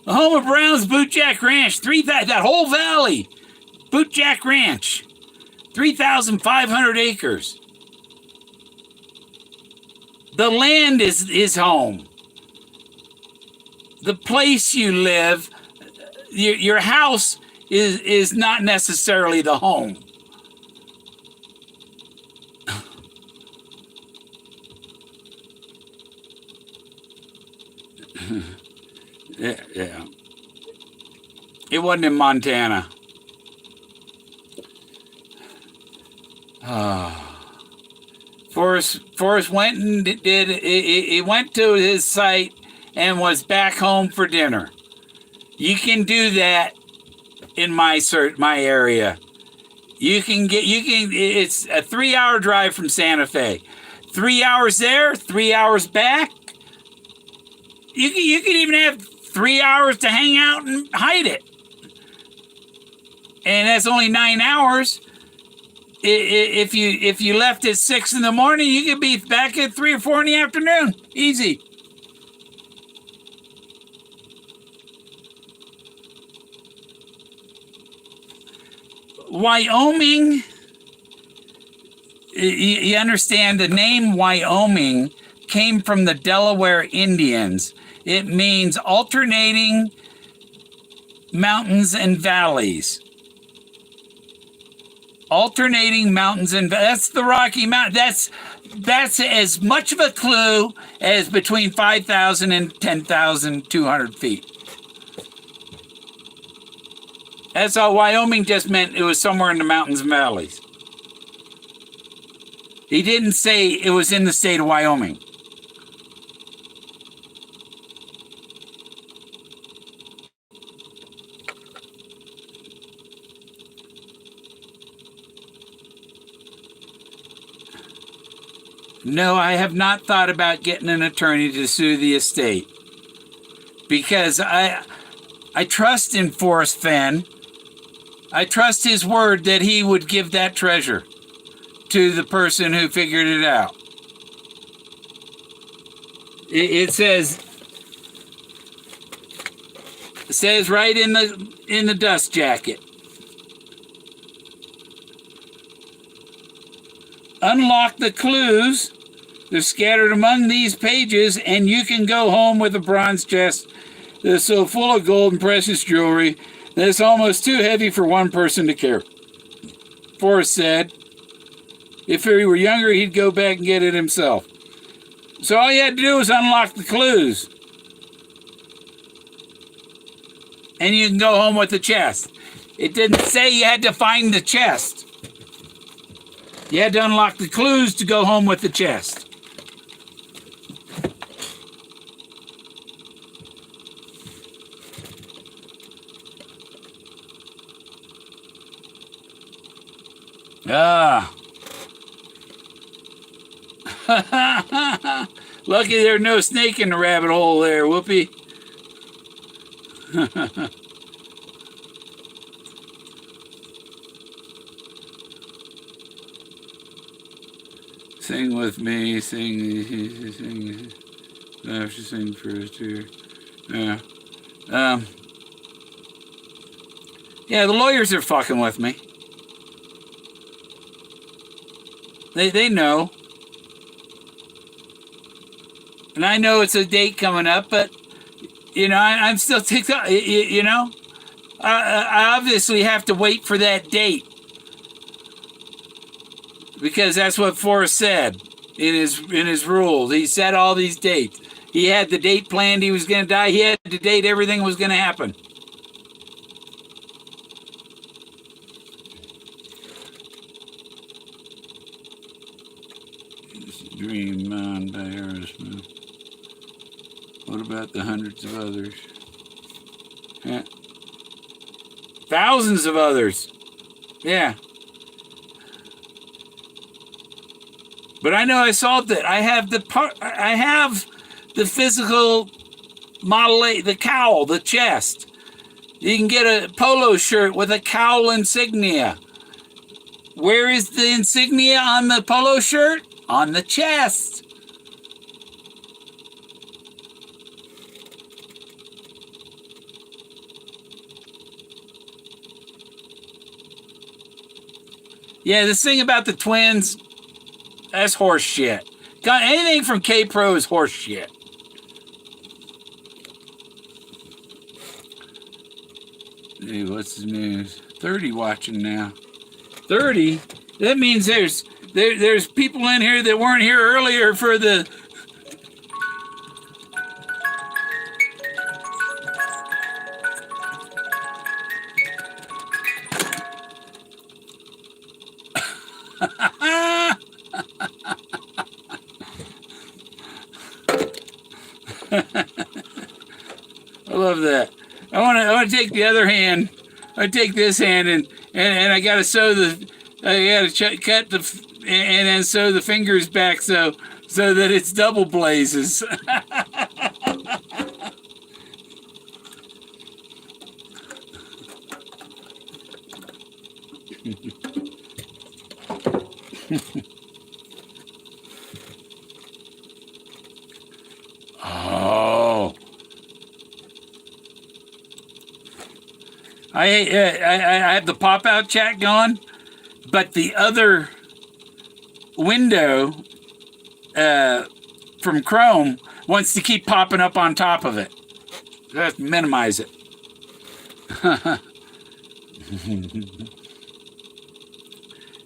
The Homa Brown's Bootjack Ranch. That whole valley. Bootjack Ranch. 3,500 acres. The land is home. The place you live, your house is not necessarily the home. Yeah. It wasn't in Montana. Forrest went and he went to his site and was back home for dinner. You can do that in my area. It's a 3-hour drive from Santa Fe. 3 hours there, 3 hours back. You can even have 3 hours to hang out and hide it. And that's only 9 hours. If you left at 6 in the morning, you could be back at 3 or 4 in the afternoon. Easy. Wyoming, you understand the name Wyoming came from the Delaware Indians. It means alternating mountains and valleys. Alternating mountains and that's the Rocky Mountain. that's as much of a clue as between 5,000 and 10,200 feet. That's all Wyoming just meant. It was somewhere in the mountains and valleys. He didn't say it was in the state of Wyoming. No, I have not thought about getting an attorney to sue the estate because I trust in Forrest Fenn. I trust his word that he would give that treasure to the person who figured it out. It says right in the dust jacket. Unlock the clues. They're scattered among these pages, and you can go home with a bronze chest that's so full of gold and precious jewelry that it's almost too heavy for one person to carry. Forrest said if he were younger, he'd go back and get it himself. So all you had to do was unlock the clues. And you can go home with the chest. It didn't say you had to find the chest. You had to unlock the clues to go home with the chest. Ah. Lucky there's no snake in the rabbit hole there, Whoopi. Sing with me, sing. I have to sing first here. Yeah. Yeah, the lawyers are fucking with me. They know. And I know it's a date coming up, but, you know, I'm still ticked off, you know? I obviously have to wait for that date. Because that's what Forrest said in his rules. He set all these dates. He had the date planned he was going to die. He had the date everything was going to happen. Dream on by Aerosmith. What about the hundreds of others? Yeah. Thousands of others. Yeah. But I know I solved it. I have the physical Model A, the cowl, the chest. You can get a polo shirt with a cowl insignia. Where is the insignia on the polo shirt? On the chest. Yeah, this thing about the twins, that's horse shit. Anything from K-Pro is horse shit. Hey, what's the news? 30 watching now. 30? That means there's people in here that weren't here earlier for the... I love that. I want to take the other hand. I take this hand and I got to sew the. I got to cut the and then sew the fingers back so that it's double blazes. Oh. I have the pop-out chat going, but the other window from Chrome wants to keep popping up on top of it. So I have to minimize it.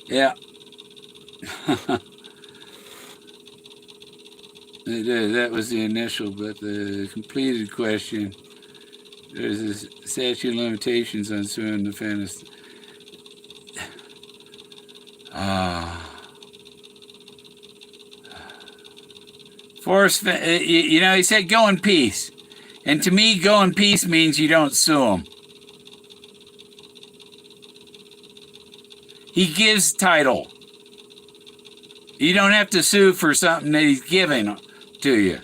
Yeah. That was the initial, but the completed question. There's a statute of limitations on suing the Fenn. Forrest, he said go in peace. And to me, go in peace means you don't sue him. He gives title. You don't have to sue for something that he's giving to you.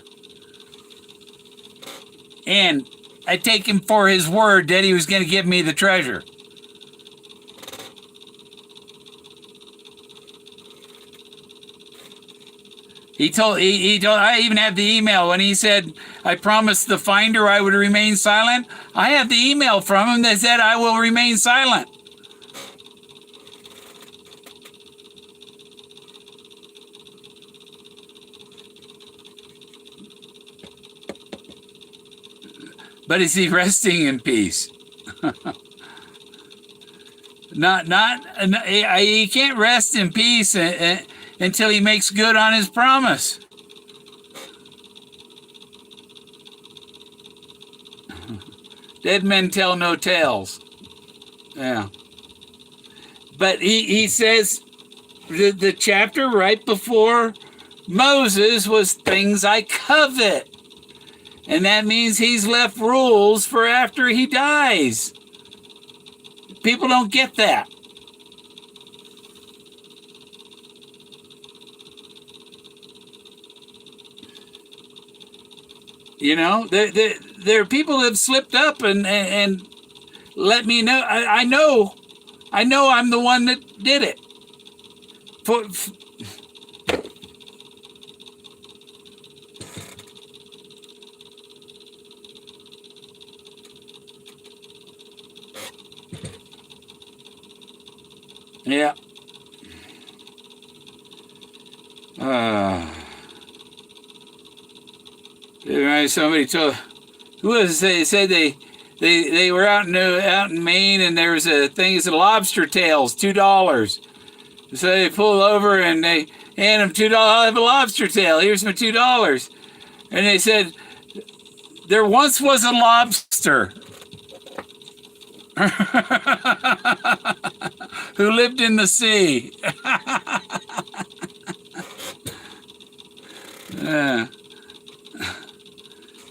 And I take him for his word that he was going to give me the treasure. He told, I even have the email when he said, I promised the finder I would remain silent. I have the email from him that said I will remain silent. But is he resting in peace? He can't rest in peace until he makes good on his promise. Dead men tell no tales. Yeah. But he says the chapter right before Moses was things I covet. And that means he's left rules for after he dies. People don't get that. There are people that have slipped up and let me know. I know I'm the one that did it. Yeah. Somebody told, who was it? They said they were out in Maine, and there was a thing that said lobster tails, $2. So they pull over and they hand them $2. I'll have a lobster tail. Here's my $2. And they said, there once was a lobster who lived in the sea.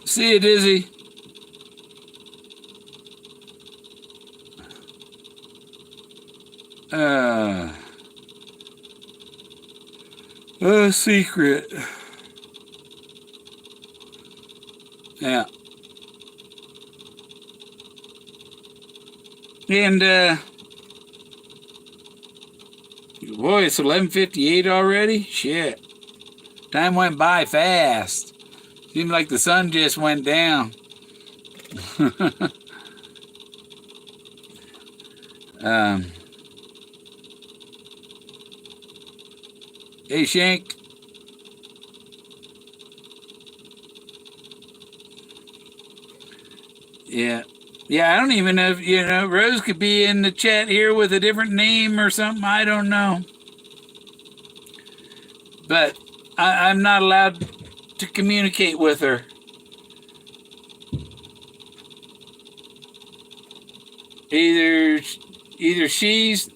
See you, Dizzy. A secret. Yeah. And boy, it's 11:58 already. Shit, time went by fast. Seemed like the sun just went down. Hey, Shank. Yeah. Yeah, I don't even know if, Rose could be in the chat here with a different name or something. I don't know. But I'm not allowed to communicate with her. Either she's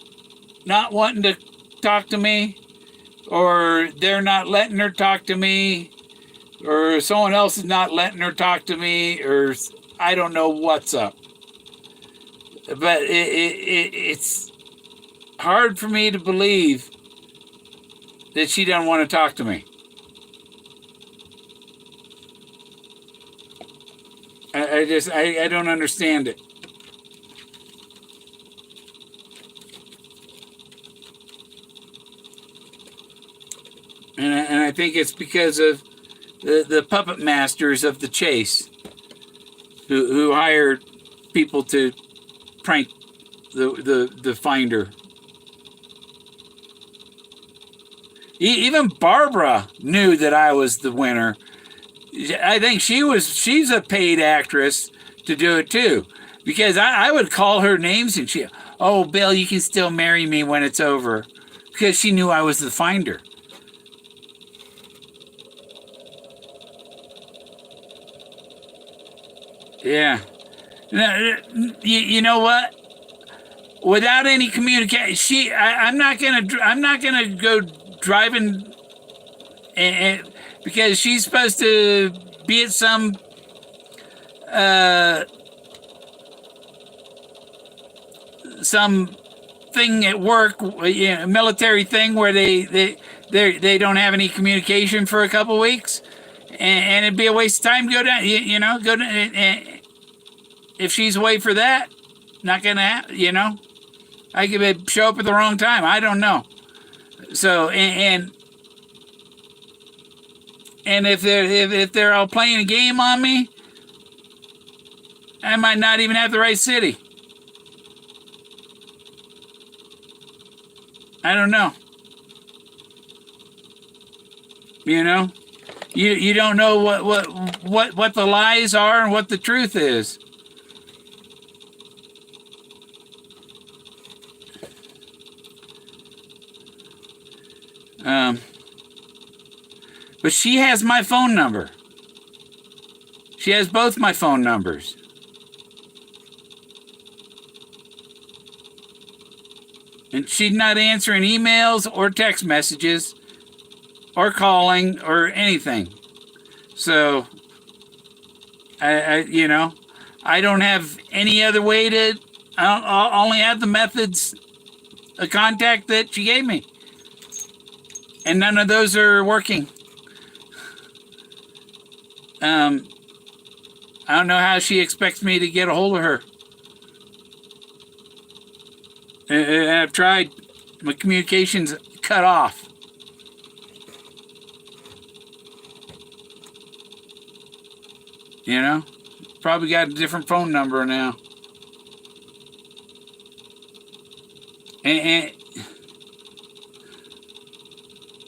not wanting to talk to me, or they're not letting her talk to me, or someone else is not letting her talk to me, or I don't know what's up. But it's hard for me to believe that she doesn't want to talk to me. I don't understand it. And I think it's because of the puppet masters of the chase who hired people to prank the finder. Even Barbara knew that I was the winner. I think she's a paid actress to do it too, because I would call her names and oh, Bill, you can still marry me when it's over, because she knew I was the finder. Yeah. You know what? Without any communication, I'm not gonna go driving, and because she's supposed to be at uh, some thing at work, military thing where they don't have any communication for a couple weeks, and it'd be a waste of time to go down. Go down, if she's away for that, not gonna I could show up at the wrong time. I don't know. So and if they're all playing a game on me, I might not even have the right city. I don't know. You don't know what the lies are and what the truth is. But she has my phone number. She has both my phone numbers. And she's not answering emails or text messages or calling or anything. So, I don't have any other way I only have the methods of contact that she gave me. And none of those are working. I don't know how she expects me to get a hold of her. I've tried. My communication's cut off. Probably got a different phone number now. And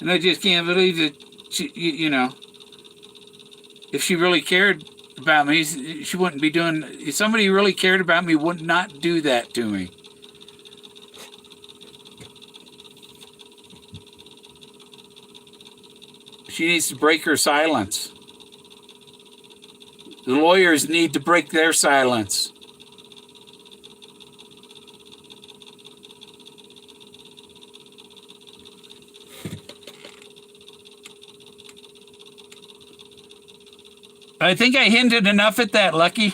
I just can't believe that if she really cared about me, she wouldn't be doing. If somebody really cared about me, would not do that to me. She needs to break her silence. The lawyers need to break their silence. I think I hinted enough at that, Lucky.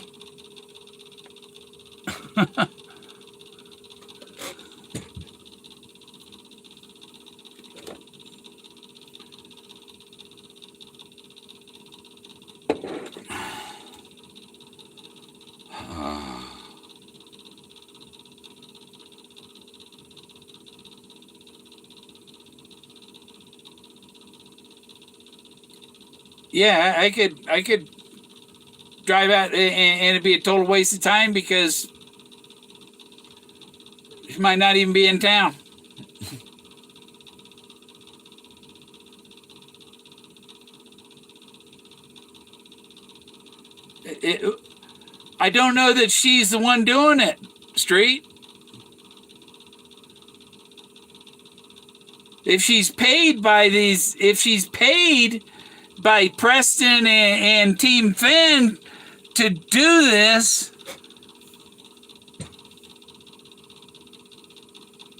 Yeah, I could drive out and it'd be a total waste of time because she might not even be in town. I don't know that she's the one doing it, Street. If she's paid by Preston and Team Fenn to do this,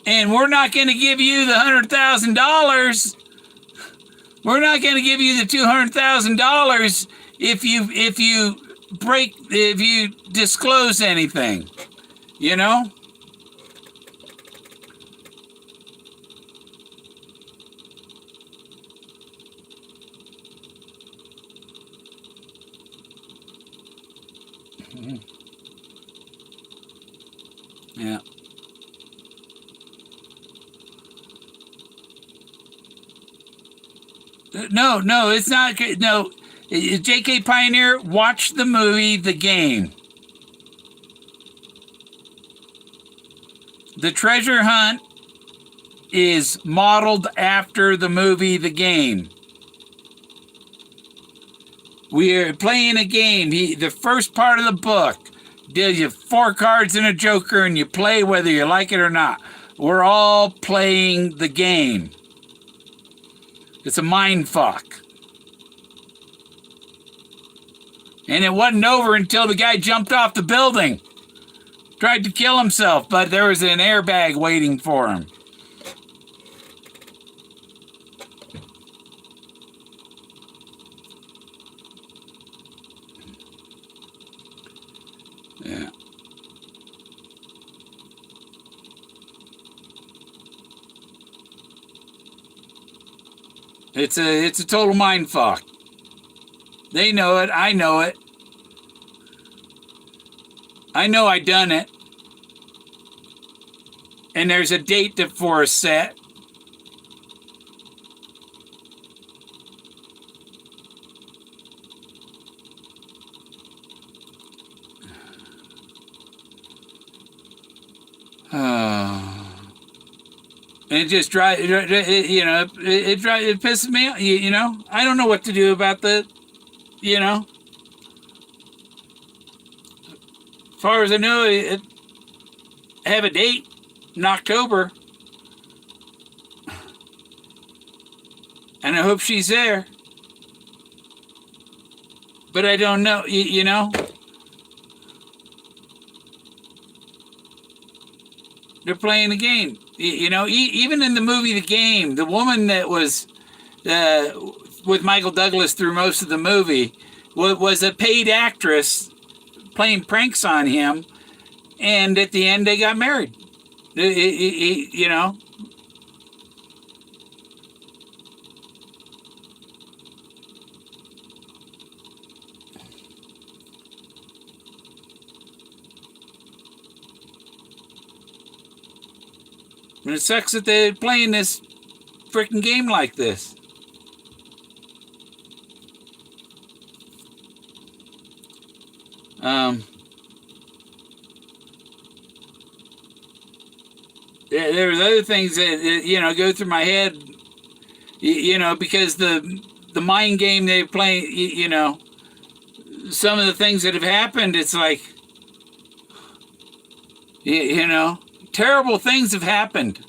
and we're not going to give you the $100,000. We're not going to give you the $200,000 if you disclose anything. Yeah. No, it's not. No, JK Pioneer, watch the movie The Game. The treasure hunt is modeled after the movie The Game. We are playing a game. The first part of the book deals you 4 cards and a joker, and you play whether you like it or not. We're all playing the game. It's a mind fuck. And it wasn't over until the guy jumped off the building. Tried to kill himself, but there was an airbag waiting for him. Yeah. It's a total mind fuck. They know it. I know it. I know I done it. And there's a date that Forrest set. And it just drives, it pisses me off, you know. I don't know what to do about the, you know. As far as I know, I have a date in October. And I hope she's there. But I don't know, you know. They're playing the game. You know, even in the movie The Game, the woman that was with Michael Douglas through most of the movie was a paid actress playing pranks on him, and at the end they got married. You know. And it sucks that they're playing this freaking game like this. There's other things that, you know, go through my head, you know, because the mind game they play, you know, some of the things that have happened, it's like, you know, terrible things have happened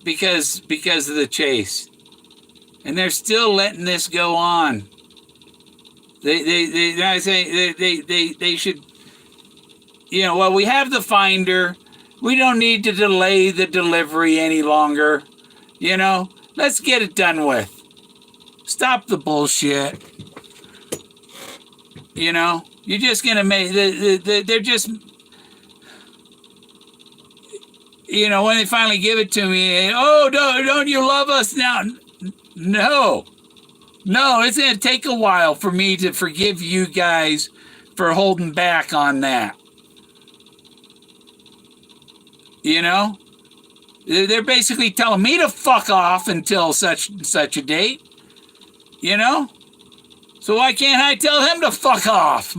because of the chase, and they're still letting this go on. I say they should, you know. Well, we have the finder. We don't need to delay the delivery any longer. You know, let's get it done with. Stop the bullshit. You know, you're just gonna make. They're just. You know, when they finally give it to me, oh, don't you love us now? No, it's going to take a while for me to forgive you guys for holding back on that. You know, they're basically telling me to fuck off until such a date. You know, so why can't I tell him to fuck off?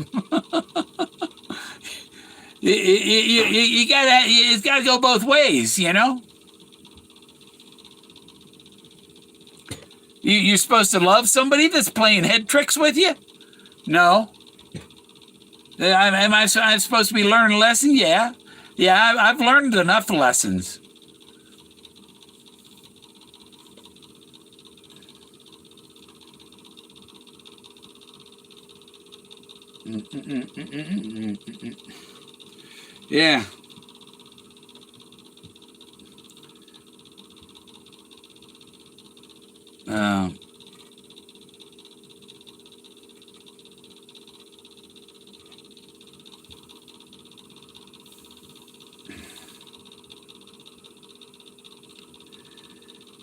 It's gotta go both ways, you know. You're supposed to love somebody that's playing head tricks with you? No. Am I supposed to be learning a lesson? Yeah. I've learned enough lessons. Yeah.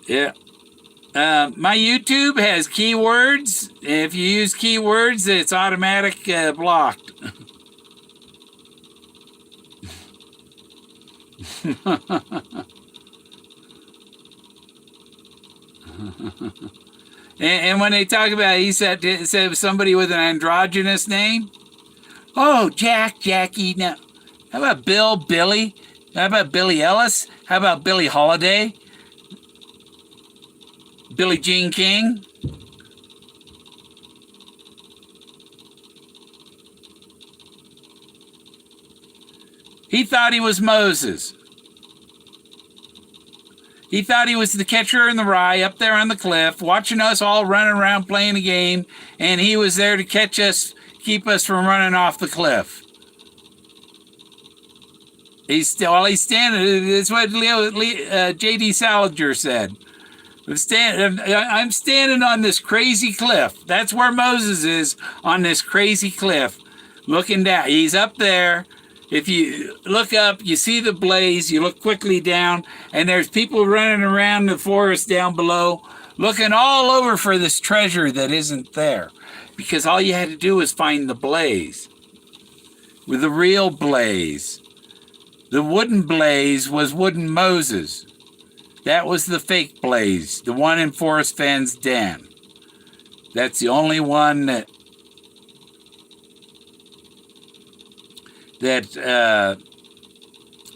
Yeah. My YouTube has keywords. If you use keywords, it's automatic blocked. And when they talk about, he said somebody with an androgynous name. Oh, Jackie. Now, how about Billy? How about Billy Ellis? How about Billie Holiday? Billie Jean King? He thought he was Moses. He thought he was the catcher in the rye up there on the cliff, watching us all running around playing a game, and he was there to catch us keep us from running off the cliff. He's standing. That's what J.D. Salinger said. I'm standing on this crazy cliff. That's where Moses is, on this crazy cliff, looking down. He's up there. If you look up, you see the blaze. You look quickly down, and there's people running around the forest down below, looking all over for this treasure that isn't there, because all you had to do was find the blaze. With the real blaze. The wooden blaze was wooden Moses. That was the fake blaze, the one in Forrest Fenn's den. That's the only one that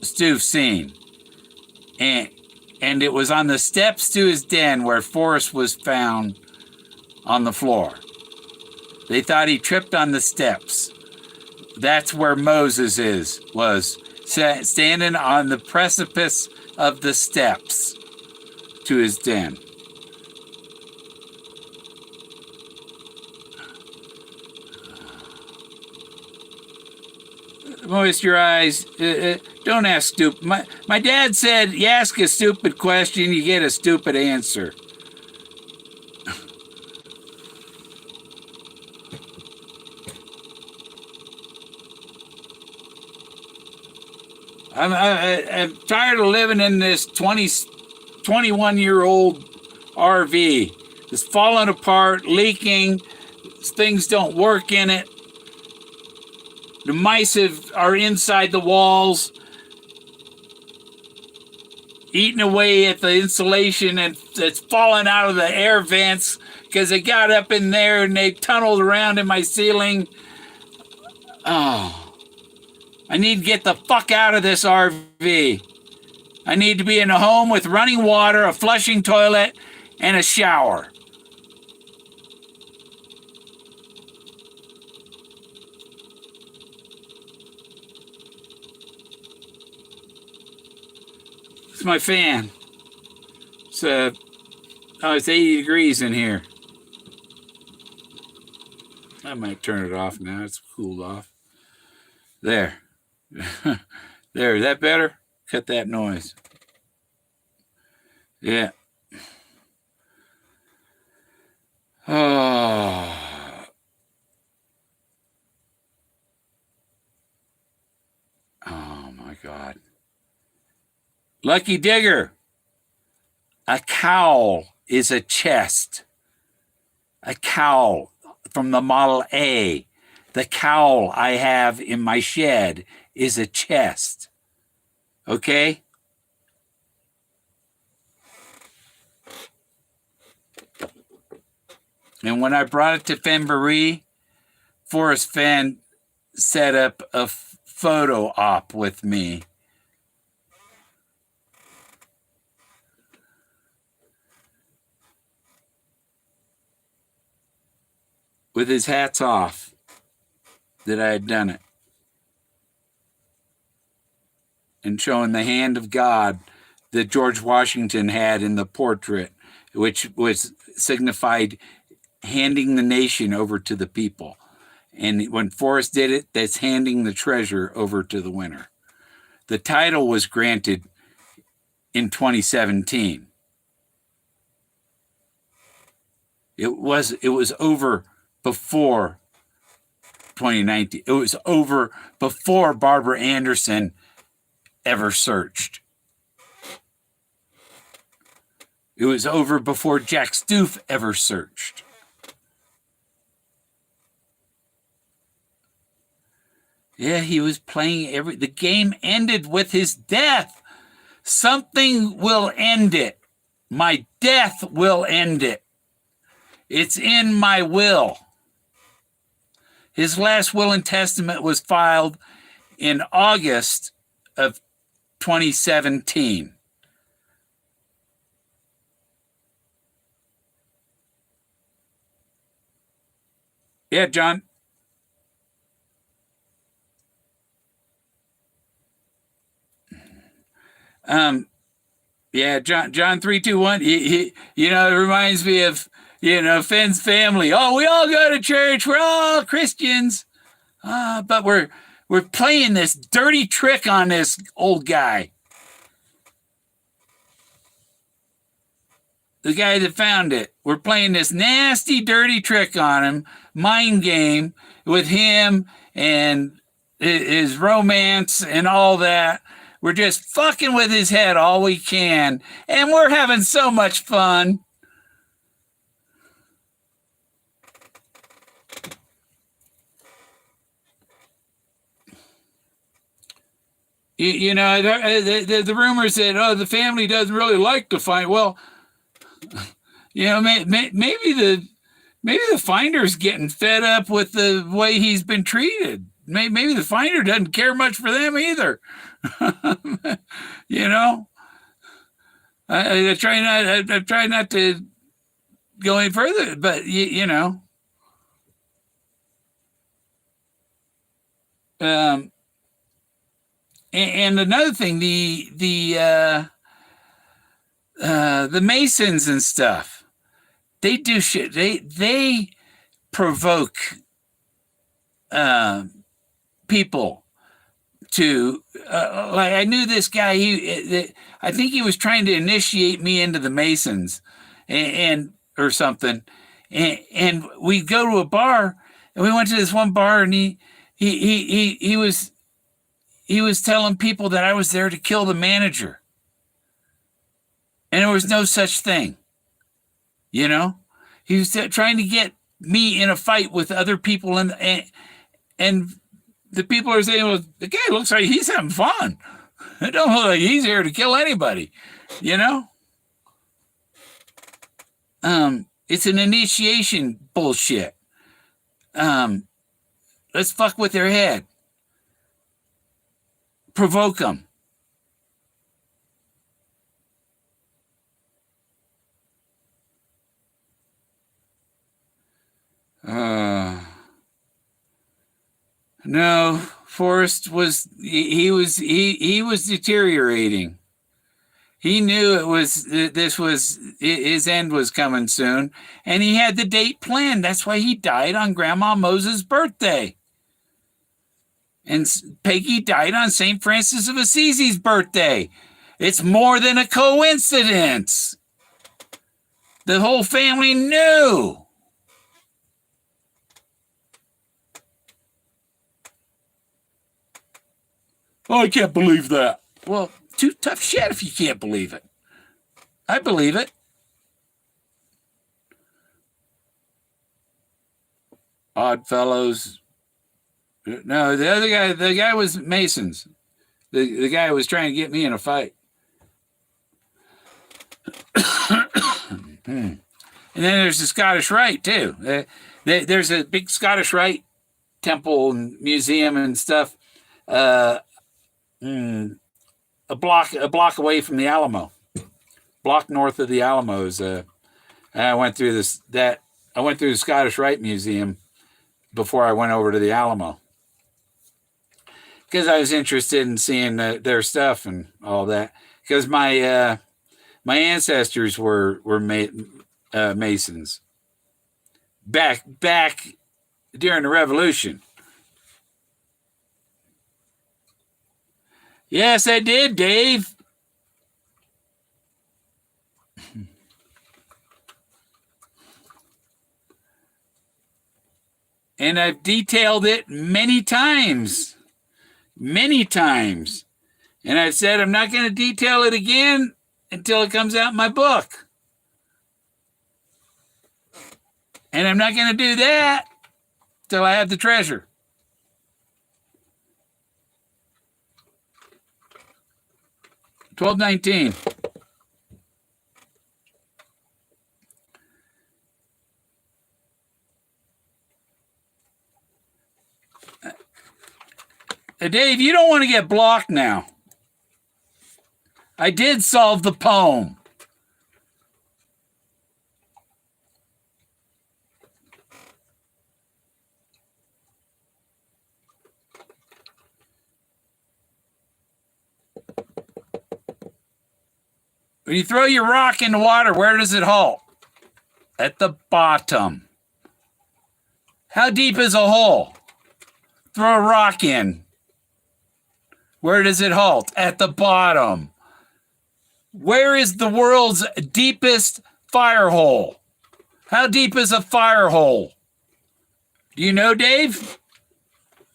Stuef seen. And it was on the steps to his den where Forrest was found on the floor. They thought he tripped on the steps. That's where Moses was standing on the precipice of the steps to his den. Moist your eyes. Don't ask stupid. My dad said, you ask a stupid question, you get a stupid answer. I'm tired of living in this 21-year-old RV. It's falling apart, leaking. Things don't work in it. The mice are inside the walls, eating away at the insulation, and it's falling out of the air vents because they got up in there and they tunneled around in my ceiling. Oh. I need to get the fuck out of this RV. I need to be in a home with running water, a flushing toilet, and a shower. It's my fan. It's 80 degrees in here. I might turn it off now. It's cooled off. There. There, is that better? Cut that noise. Yeah. Oh. Oh my God. Lucky Digger. A cowl is a chest. A cowl from the Model A. The cowl I have in my shed is a chest. Okay? And when I brought it to Fenn, Forrest Fenn set up a photo op with me. With his hats off that I had done it. And showing the hand of God that George Washington had in the portrait, which was signified handing the nation over to the people. And when Forrest did it, that's handing the treasure over to the winner. The title was granted in 2017. It was over before 2019. It was over before Barbara Anderson ever searched. It was over before Jack Stuef ever searched. Yeah, he was playing the game ended with his death. Something will end it. My death will end it. It's in my will. His last will and testament was filed in August of 2017. Yeah, John. Yeah, John 3:2:1. It reminds me of Fenn's family. Oh, we all go to church. We're all Christians. But we're playing this dirty trick on this old guy. The guy that found it. We're playing this nasty, dirty trick on him, mind game with him and his romance and all that. We're just fucking with his head all we can, and we're having so much fun. The rumors that the family doesn't really like to find. Well, maybe the finder's getting fed up with the way he's been treated. Maybe the finder doesn't care much for them either. I try not to go any further, but and another thing, the Masons and stuff, they do shit. They provoke people to like. I knew this guy. I think he was trying to initiate me into the Masons, and or something. And we go to a bar, and we went to this one bar, and he was telling people that I was there to kill the manager. And there was no such thing. He was trying to get me in a fight with other people, and the people are saying, well, the guy looks like he's having fun. It don't look like he's here to kill anybody, It's an initiation bullshit. Let's fuck with their head. Provoke them. No, Forrest was deteriorating. He knew his end was coming soon, and he had the date planned. That's why he died on Grandma Moses' birthday. And Peggy died on St. Francis of Assisi's birthday. It's more than a coincidence. The whole family knew. Oh, I can't believe that. Well, too tough shit if you can't believe it. I believe it. Oddfellows. No, the guy was Masons. The guy was trying to get me in a fight. And then there's the Scottish Rite, too. There's a big Scottish Rite temple and museum and stuff. A block away from the Alamo, block north of the Alamos. I went through the Scottish Rite Museum before I went over to the Alamo because I was interested in seeing their stuff and all that. Because my ancestors were Masons back during the Revolution. Yes, I did, Dave. And I've detailed it many times. Many times. And I've said I'm not going to detail it again until it comes out in my book. And I'm not going to do that till I have the treasure. $12.19. Dave, you don't want to get blocked now. I did solve the poem. When you throw your rock in the water, where does it halt? At the bottom. How deep is a hole? Throw a rock in. Where does it halt? At the bottom. Where is the world's deepest fire hole? How deep is a fire hole? Do you know, Dave?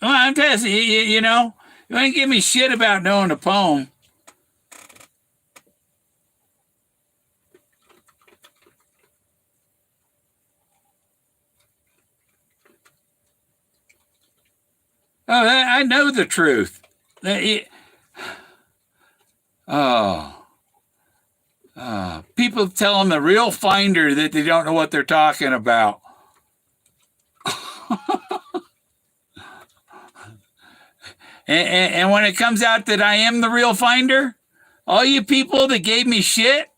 Well, I'm testing you know. You ain't give me shit about knowing a poem. Oh, I know the truth. People tell them the real finder that they don't know what they're talking about. and when it comes out that I am the real finder, all you people that gave me shit,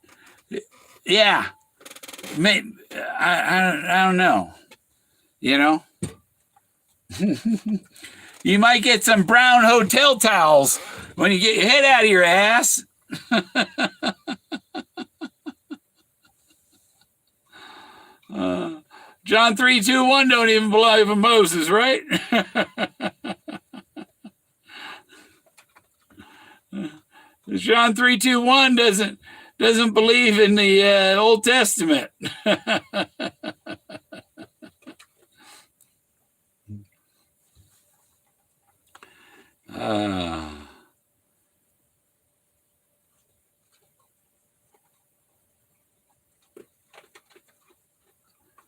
yeah, I don't know, you know. You might get some brown hotel towels when you get your head out of your ass. John 3:2:1 don't even believe in Moses, right? John 3:2:1 doesn't believe in the Old Testament.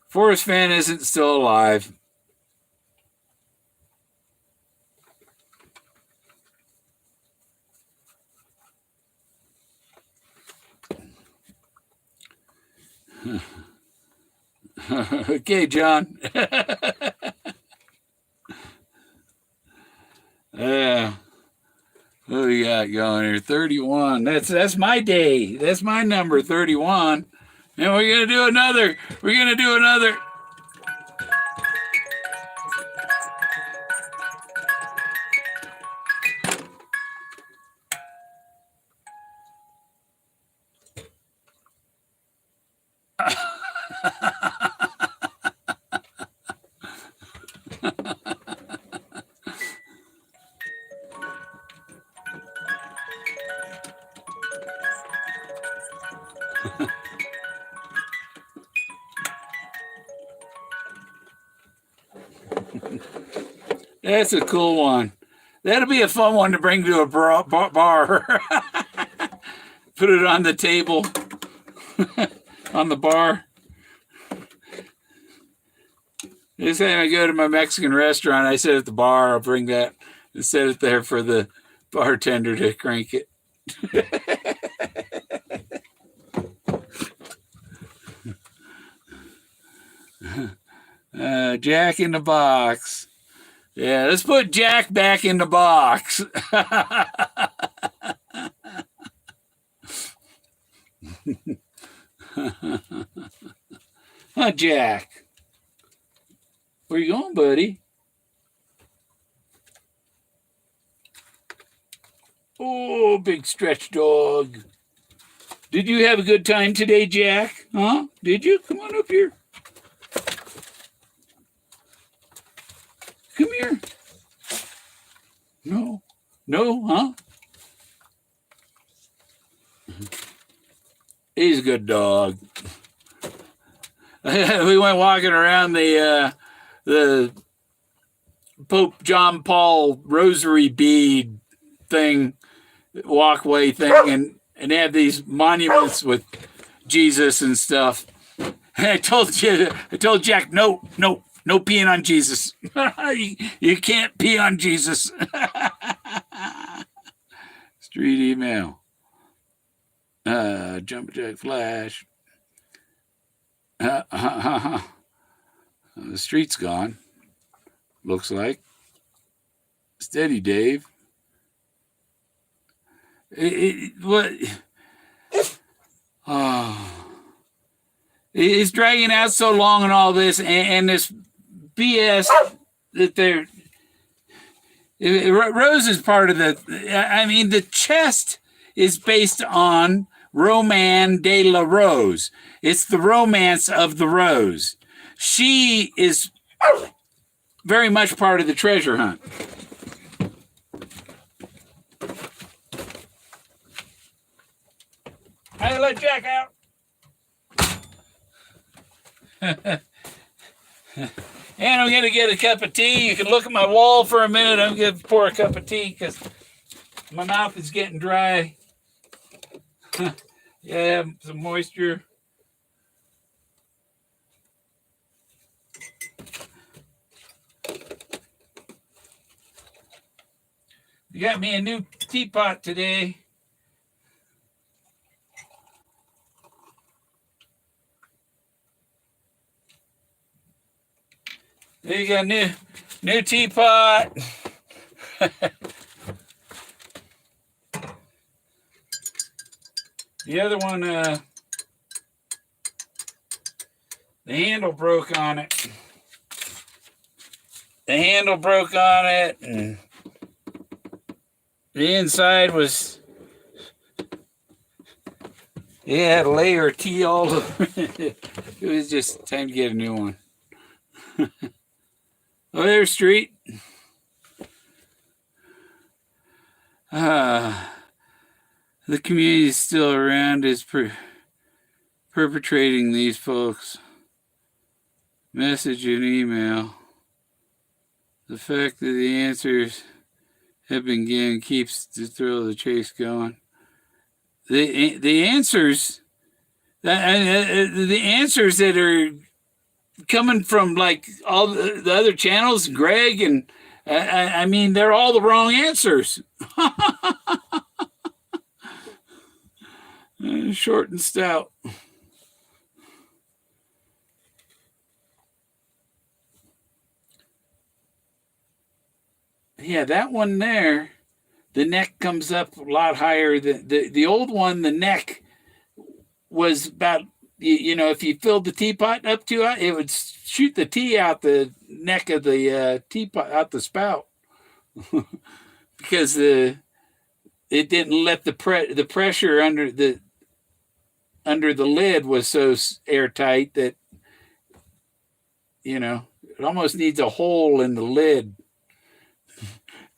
Forrest Fenn isn't still alive. Okay, John. What we got going here? 31. That's my day. That's my number, 31. And we're gonna do another. We're gonna do another. That's a cool one. That'll be a fun one to bring to a bar. Put it on the table, on the bar. This time I go to my Mexican restaurant, I sit at the bar, I'll bring that and set it there for the bartender to crank it. Jack in the box. Yeah, let's put Jack back in the box. Huh, Jack? Where you going, buddy? Oh, big stretch dog. Did you have a good time today, Jack? Huh? Did you? Come on up here. Come here. No. No, huh? He's a good dog. We went walking around the Pope John Paul rosary bead thing, walkway thing, and they have these monuments with Jesus and stuff. And I told Jack, no peeing on Jesus. You can't pee on Jesus. Street email. Jump Jack Flash. The street's gone. Looks like. Steady, Dave. What? Oh. It's dragging out so long and all this, and this BS that they're. Rose is part of the. I mean, the chest is based on Roman de la Rose. It's the romance of the rose. She is very much part of the treasure hunt. Hey, let Jack out. And I'm going to get a cup of tea. You can look at my wall for a minute. I'm going to pour a cup of tea because my mouth is getting dry. Yeah, some moisture. You got me a new teapot today. There you go, new teapot. The other one, the handle broke on it. The handle broke on it, and the inside was, it had a layer of tea all over it. It was just time to get a new one. Oh, there's Street. The community is still around, is perpetrating these folks. Message and email. The fact that the answers have been given keeps the thrill of the chase going. The answers, the answers that are coming from like all the other channels, Greg, and I mean, they're all the wrong answers. Short and stout. Yeah, that one there, the neck comes up a lot higher than the old one. The neck was about, you know, if you filled the teapot up too high, it would shoot the tea out the neck of the teapot, out the spout, because it didn't let the pressure under the lid was so airtight that, you know, it almost needs a hole in the lid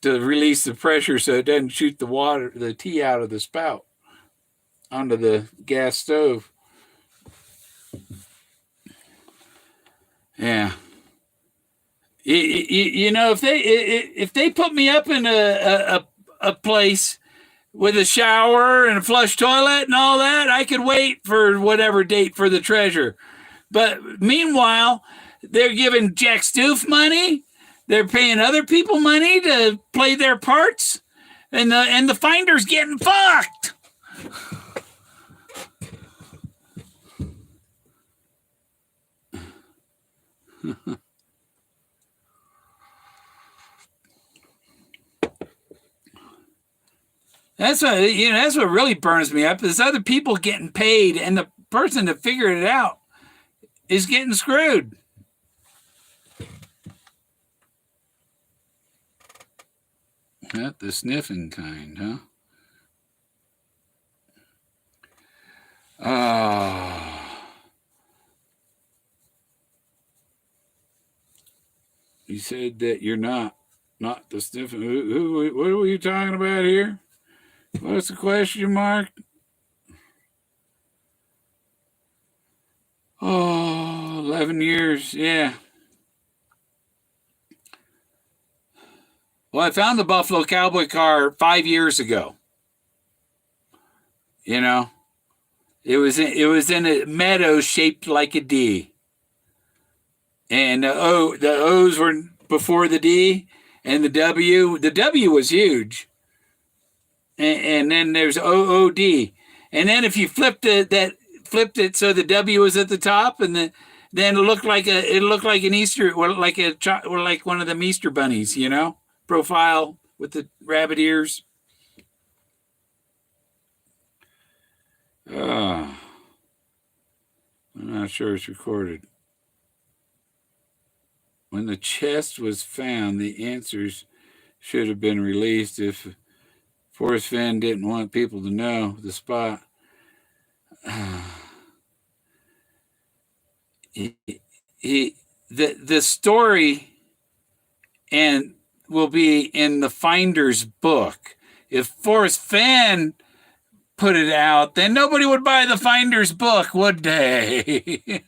to release the pressure so it doesn't shoot the tea out of the spout onto the gas stove. Yeah. You know, if they put me up in a place with a shower and a flush toilet and all that, I could wait for whatever date for the treasure. But meanwhile, they're giving Jack Stuef money. They're paying other people money to play their parts, and the finder's getting fucked. That's what really burns me up is other people getting paid, and the person that figured it out is getting screwed. Not the sniffing kind, huh? You said that you're not the sniffing. What were you talking about here? What's the question mark? Oh, 11 years, yeah. Well, I found the Buffalo Cowboy car 5 years ago. You know, it was in a meadow shaped like a D, and the O's were before the D, and the W was huge, and then there's OOD, and then if you flipped it so the W was at the top, and then it looked like an Easter, or like one of them Easter bunnies, you know, profile with the rabbit ears. I'm not sure it's recorded. When the chest was found, the answers should have been released if Forrest Fenn didn't want people to know the spot. The story and will be in the Finder's book. If Forrest Fenn put it out, then nobody would buy the Finder's book, would they?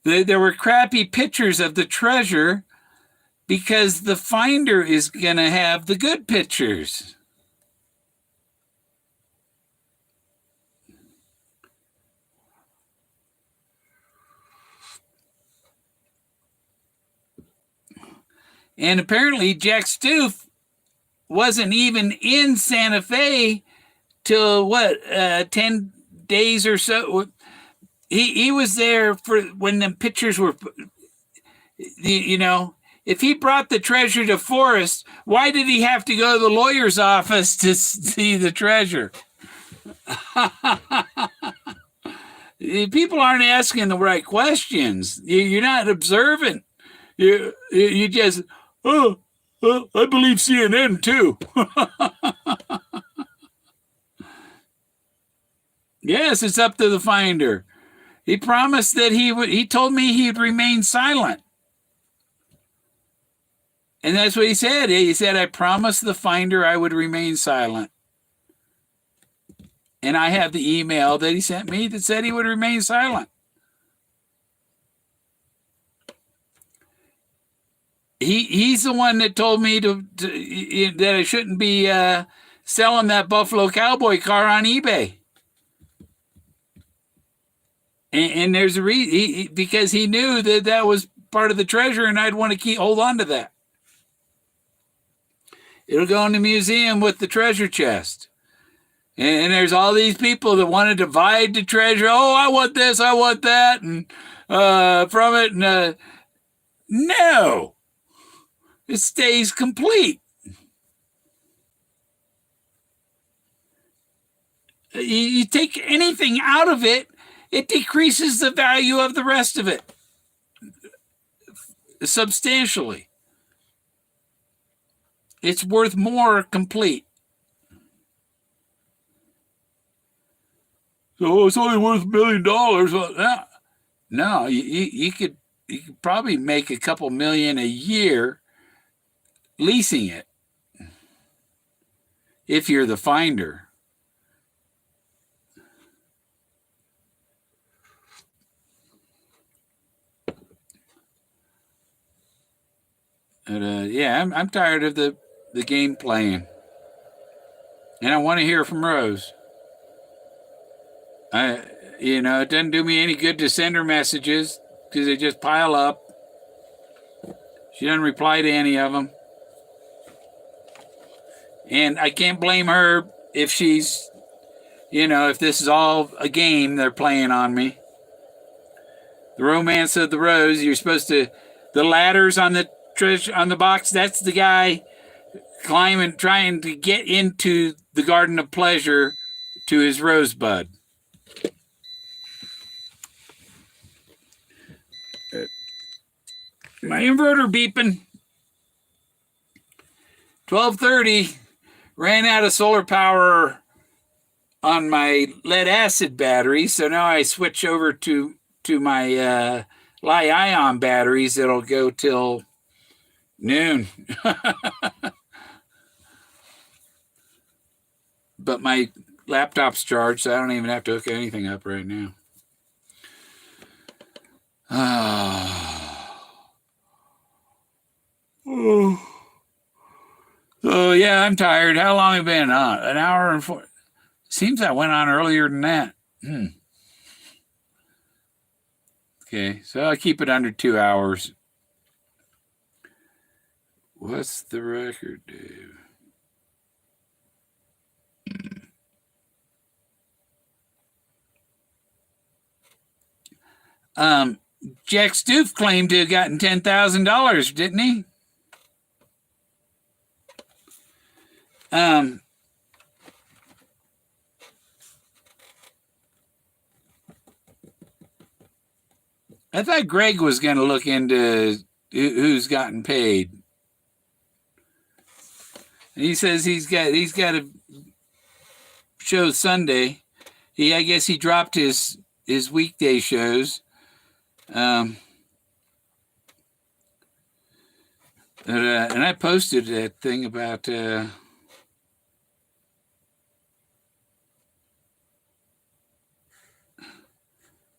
There were crappy pictures of the treasure because the finder is going to have the good pictures. And apparently Jack Stuef wasn't even in Santa Fe till 10 days or so. He was there for when the pictures were, if he brought the treasure to Forrest, why did he have to go to the lawyer's office to see the treasure? People aren't asking the right questions. You're not observant. You just, I believe CNN too. Yes, it's up to the finder. He promised that he told me he'd remain silent. And that's what he said. He said, I promised the finder I would remain silent. And I have the email that he sent me that said he would remain silent. He's the one that told me that I shouldn't be selling that Buffalo Cowboy car on eBay. And there's a reason, because he knew that was part of the treasure, and I'd want to hold on to that. It'll go in the museum with the treasure chest. And there's all these people that want to divide the treasure. Oh, I want this, I want that, and from it. And, no, it stays complete. You take anything out of it, it decreases the value of the rest of it substantially. It's worth more complete. So it's only worth $1 million. Well, no, you could probably make a couple million a year leasing it if you're the finder. But, I'm tired of the game playing, and I want to hear from Rose. It doesn't do me any good to send her messages because they just pile up. She doesn't reply to any of them. And I can't blame her if she's, if this is all a game they're playing on me. The Romance of the Rose, you're supposed to, the ladders on the box, that's the guy climbing, trying to get into the Garden of Pleasure to his rosebud. My inverter beeping. 12:30, ran out of solar power on my lead acid battery, so now I switch over to my Li-ion batteries. It'll go till noon. But my laptop's charged, so I don't even have to hook anything up right now. So yeah, I'm tired. How long have you been on? An hour and 4. Seems I went on earlier than that. Okay, so I'll keep it under 2 hours. What's the record, Dave? Jack Stuef claimed to have gotten $10,000, didn't he? I thought Greg was going to look into who's gotten paid. And he says he's got a show Sunday. I guess he dropped his weekday shows. And I posted that thing about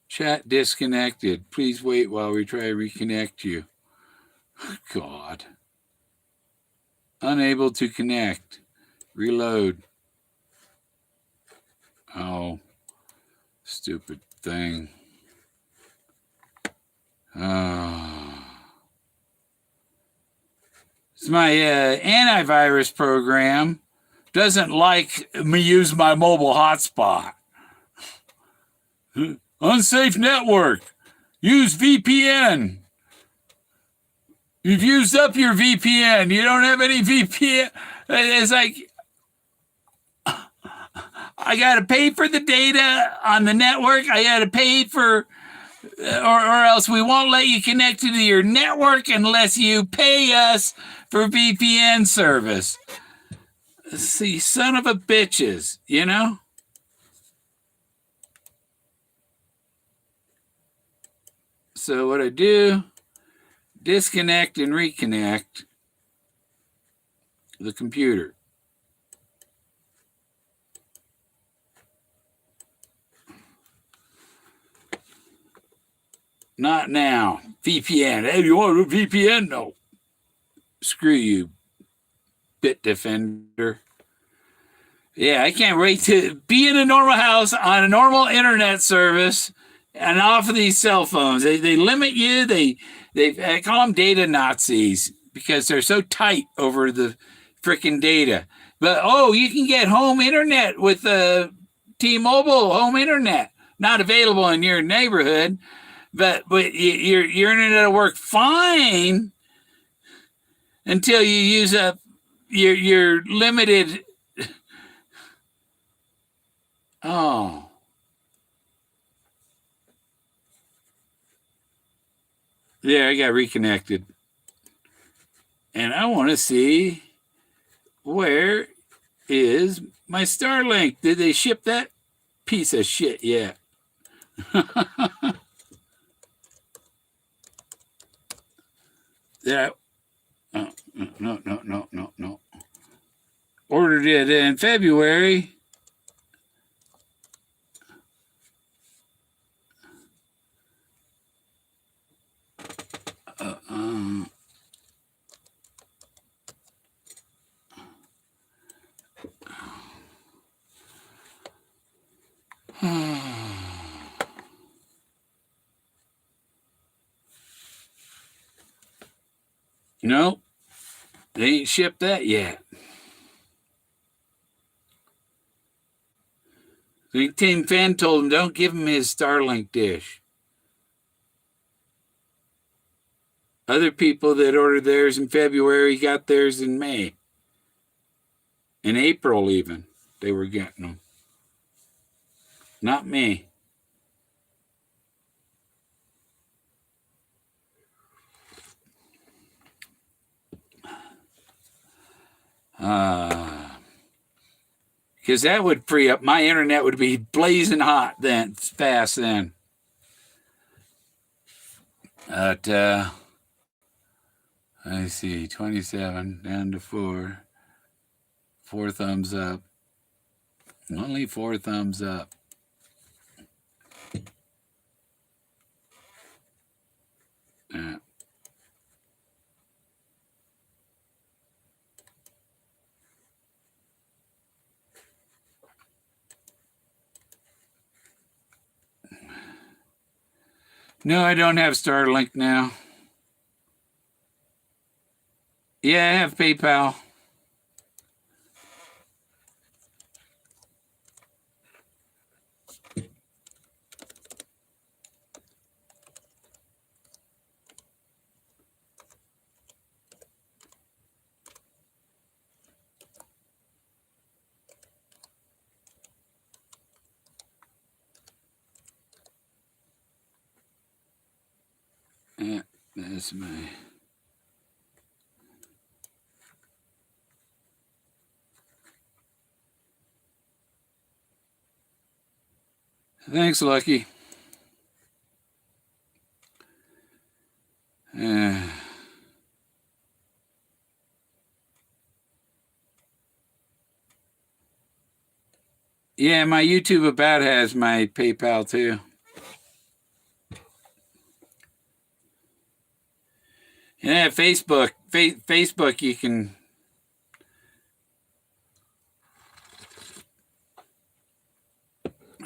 chat disconnected. Please wait while we try to reconnect you. God. Unable to connect. Reload. Oh, stupid thing. Oh. It's my antivirus program. Doesn't like me use my mobile hotspot. Unsafe network. Use VPN. You've used up your VPN. You don't have any VPN. It's like, I got to pay for the data on the network. I got to pay for, or else we won't let you connect to your network unless you pay us for VPN service. See, son of a bitches, you know? So what I do, disconnect and reconnect the computer. Not now. VPN. Hey, you want a VPN? No. Screw you, Bitdefender. Yeah, I can't wait to be in a normal house on a normal internet service and off of these cell phones. They limit you. I call them data Nazis because they're so tight over the freaking data. But, you can get home internet with T-Mobile home internet. Not available in your neighborhood, but your internet will work fine until you use up your limited. Oh. Yeah, I got reconnected. And I want to see, where is my Starlink? Did they ship that piece of shit yet? Yeah. No. Ordered it in February. No, they ain't shipped that yet. I think Team Fenn told him, don't give him his Starlink dish. Other people that ordered theirs in February got theirs in May. In April even, they were getting them. Not me. Because that would free up, my internet would be blazing hot then, fast then. But, I see, 27 down to 4. 4 thumbs up. Only 4 thumbs up. Yeah. No, I don't have Starlink now. Yeah, I have PayPal. That's my. Thanks, Lucky. Yeah, my YouTube about has my PayPal too. Yeah, Facebook. Facebook, you can.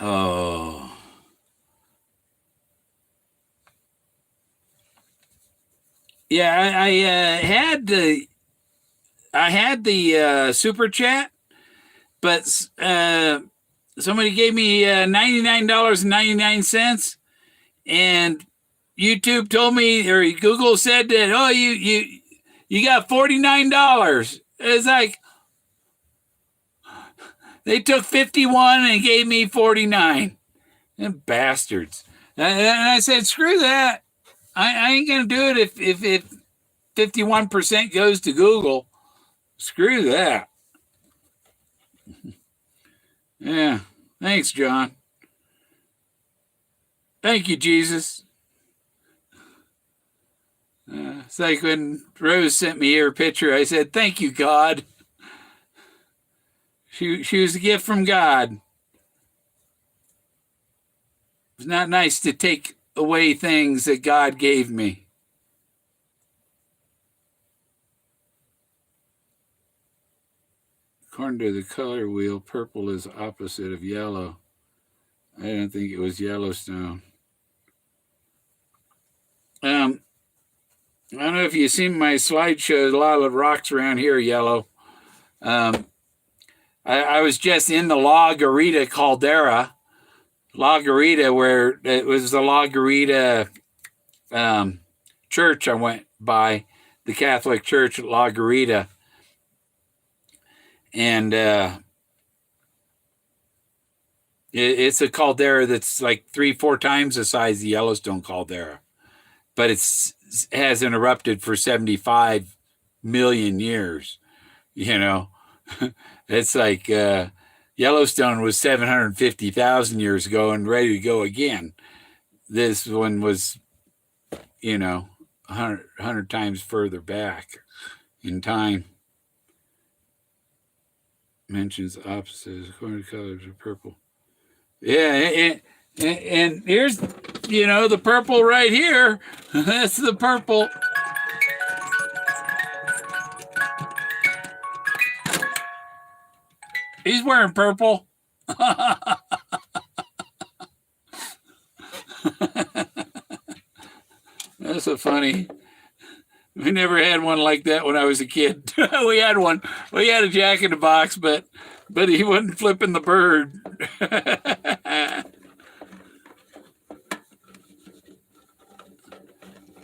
Oh. Yeah, I had the super chat, but somebody gave me $99.99, and YouTube told me, or Google said that, oh, you got $49. It's like they took 51 and gave me 49. Them bastards. And I said, screw that. I ain't gonna do it if 51% goes to Google. Screw that. Yeah. Thanks, John. Thank you, Jesus. It's like when Rose sent me her picture, I said, thank you, God. She was a gift from God. It's not nice to take away things that God gave me. According to the color wheel, purple is opposite of yellow. I don't think it was Yellowstone. I don't know if you've seen my slideshow. A lot of the rocks around here are yellow. I was just in the La Garita caldera. La Garita, where it was the La Garita church I went by, the Catholic Church at La Garita. And it's a caldera that's like 3-4 times the size of the Yellowstone caldera. But it hasn't erupted for 75 million years. You know, it's like Yellowstone was 750,000 years ago and ready to go again. This one was, 100 times further back in time. Mentions opposites according to colors of purple. Yeah, and here's, the purple right here. That's the purple. He's wearing purple. That's so funny. We never had one like that when I was a kid. We had one. We had a Jack in the Box, but he wasn't flipping the bird.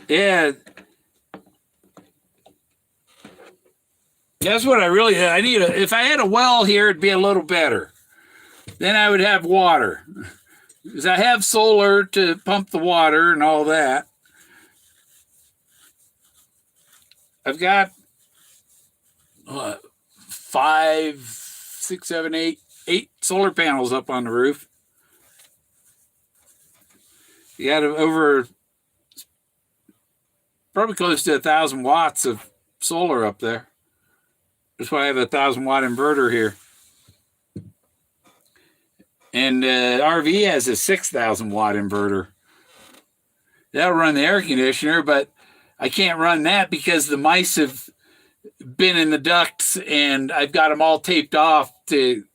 Yeah. That's what I need. If I had a well here, it'd be a little better. Then I would have water. Because I have solar to pump the water and all that. I've got 5, 6, 7, 8 solar panels up on the roof. You got over probably close to 1,000 watts of solar up there. That's why I have a 1,000-watt inverter here. And RV has a 6,000-watt inverter. That'll run the air conditioner, but I can't run that because the mice have been in the ducts and I've got them all taped off to,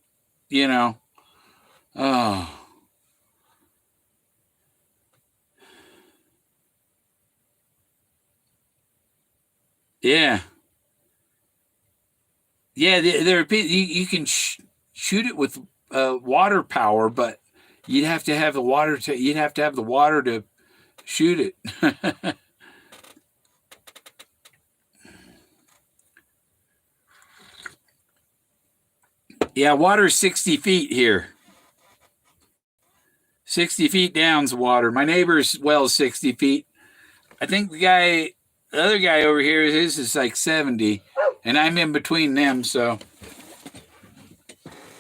oh. Yeah. Yeah, you can shoot it with water power, but you'd have to have the water to shoot it. Yeah, water's 60 feet here. 60 feet down's water. My neighbor's well 60 feet. I think the other guy over here, his is like 70, and I'm in between them, so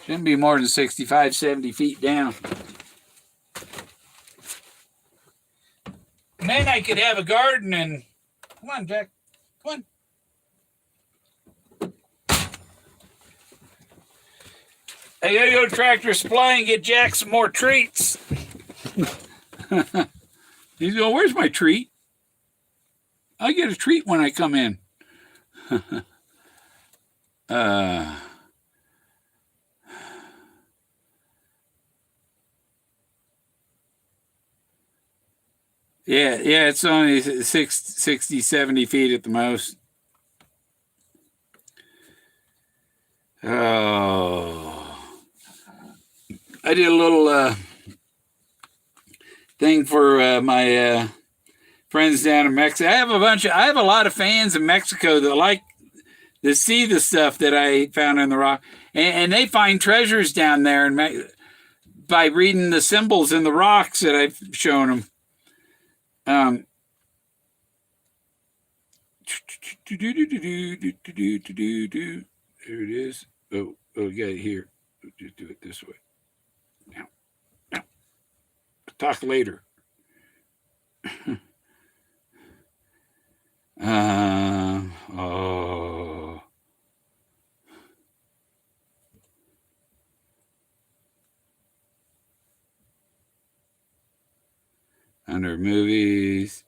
shouldn't be more than 65, 70 feet down. And then I could have a garden and, come on, Jack, come on. I gotta go to Tractor Supply and get Jack some more treats. He's going, where's my treat? I get a treat when I come in. Yeah, it's only 60, 70 feet at the most. Oh, I did a little thing for my friends down in Mexico. I have a lot of fans in Mexico that like to see the stuff that I found in the rock, and they find treasures down there and by reading the symbols in the rocks that I've shown them. There it is. Oh, we got it here. Just do it this way. Now. Talk later. Oh. Under movies.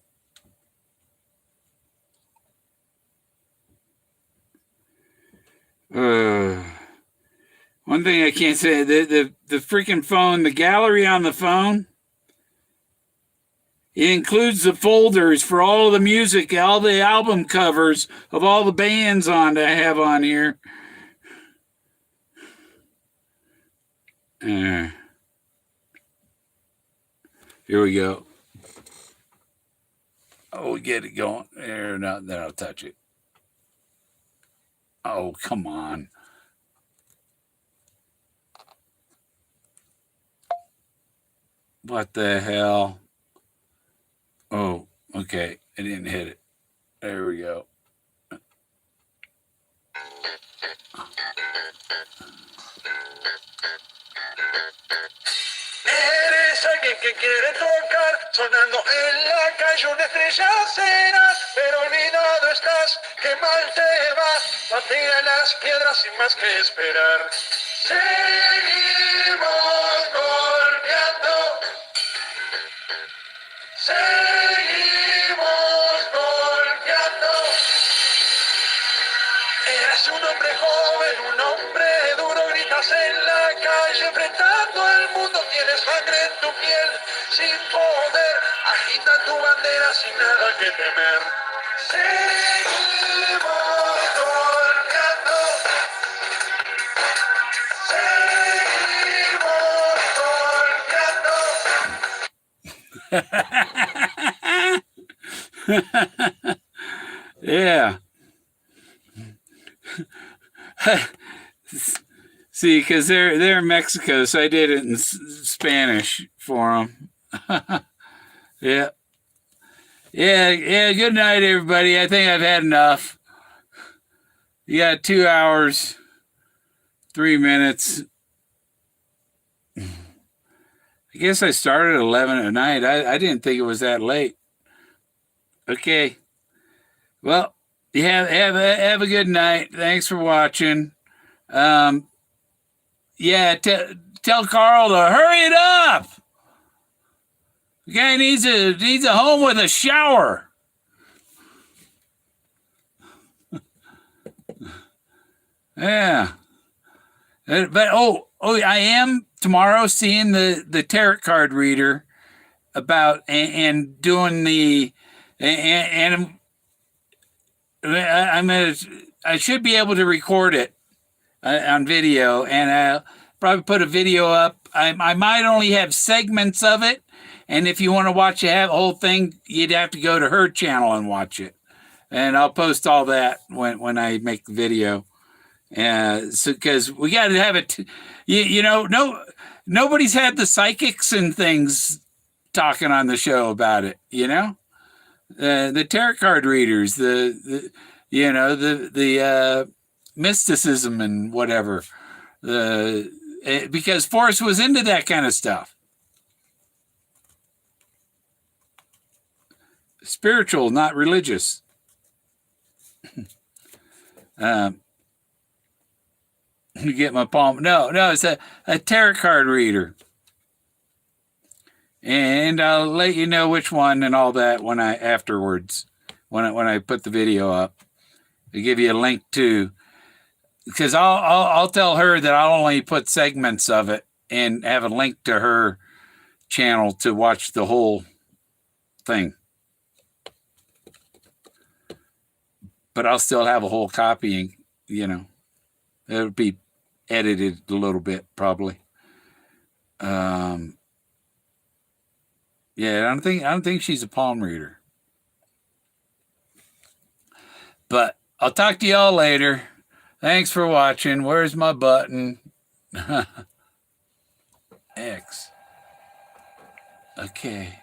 One thing I can't say, the freaking phone, the gallery on the phone, it includes the folders for all of the music, all the album covers of all the bands I have on here. Here we go. Oh, get it going. There, now then I'll touch it. Oh, come on. What the hell? Oh, okay. I didn't hit it. There we go. Eres alguien que quiere tocar, sonando en la calle una estrella serás, pero olvidado estás, que mal te va, patea las piedras sin más que esperar. Seguimos golpeando, seguimos golpeando. Eres un hombre joven, un hombre duro, gritas en la calle enfrentando al mundo, tienes sangre en tu piel, sin poder, agitan tu bandera sin nada que temer. Seguimos golpeando, seguimos golpeando. Yeah. See, because they're in Mexico, so I did it in Spanish for them. Yeah. Good night, everybody. I think I've had enough. You got 2 hours, 3 minutes. I guess I started at 11 at night. I didn't think it was that late. Okay. Well, you have a good night. Thanks for watching. Yeah, tell Carl to hurry it up. The guy needs a home with a shower. Yeah. But I am tomorrow seeing the tarot card reader about and doing the and I should be able to record it on video, and I'll probably put a video up. I might only have segments of it, and if you want to watch the whole thing, you'd have to go to her channel and watch it. And I'll post all that when I make the video. So because we got to have it, nobody's had the psychics and things talking on the show about it, The tarot card readers, the mysticism and whatever. Because Forrest was into that kind of stuff. Spiritual, not religious. You get my palm. No, it's a tarot card reader. And I'll let you know which one and all that when I put the video up. I'll give you a link to, because I'll tell her that I'll only put segments of it and have a link to her channel to watch the whole thing. But I'll still have a whole copy, it'll be edited a little bit probably. Yeah, I don't think she's a palm reader. But I'll talk to y'all later. Thanks for watching. Where's my button? X. Okay.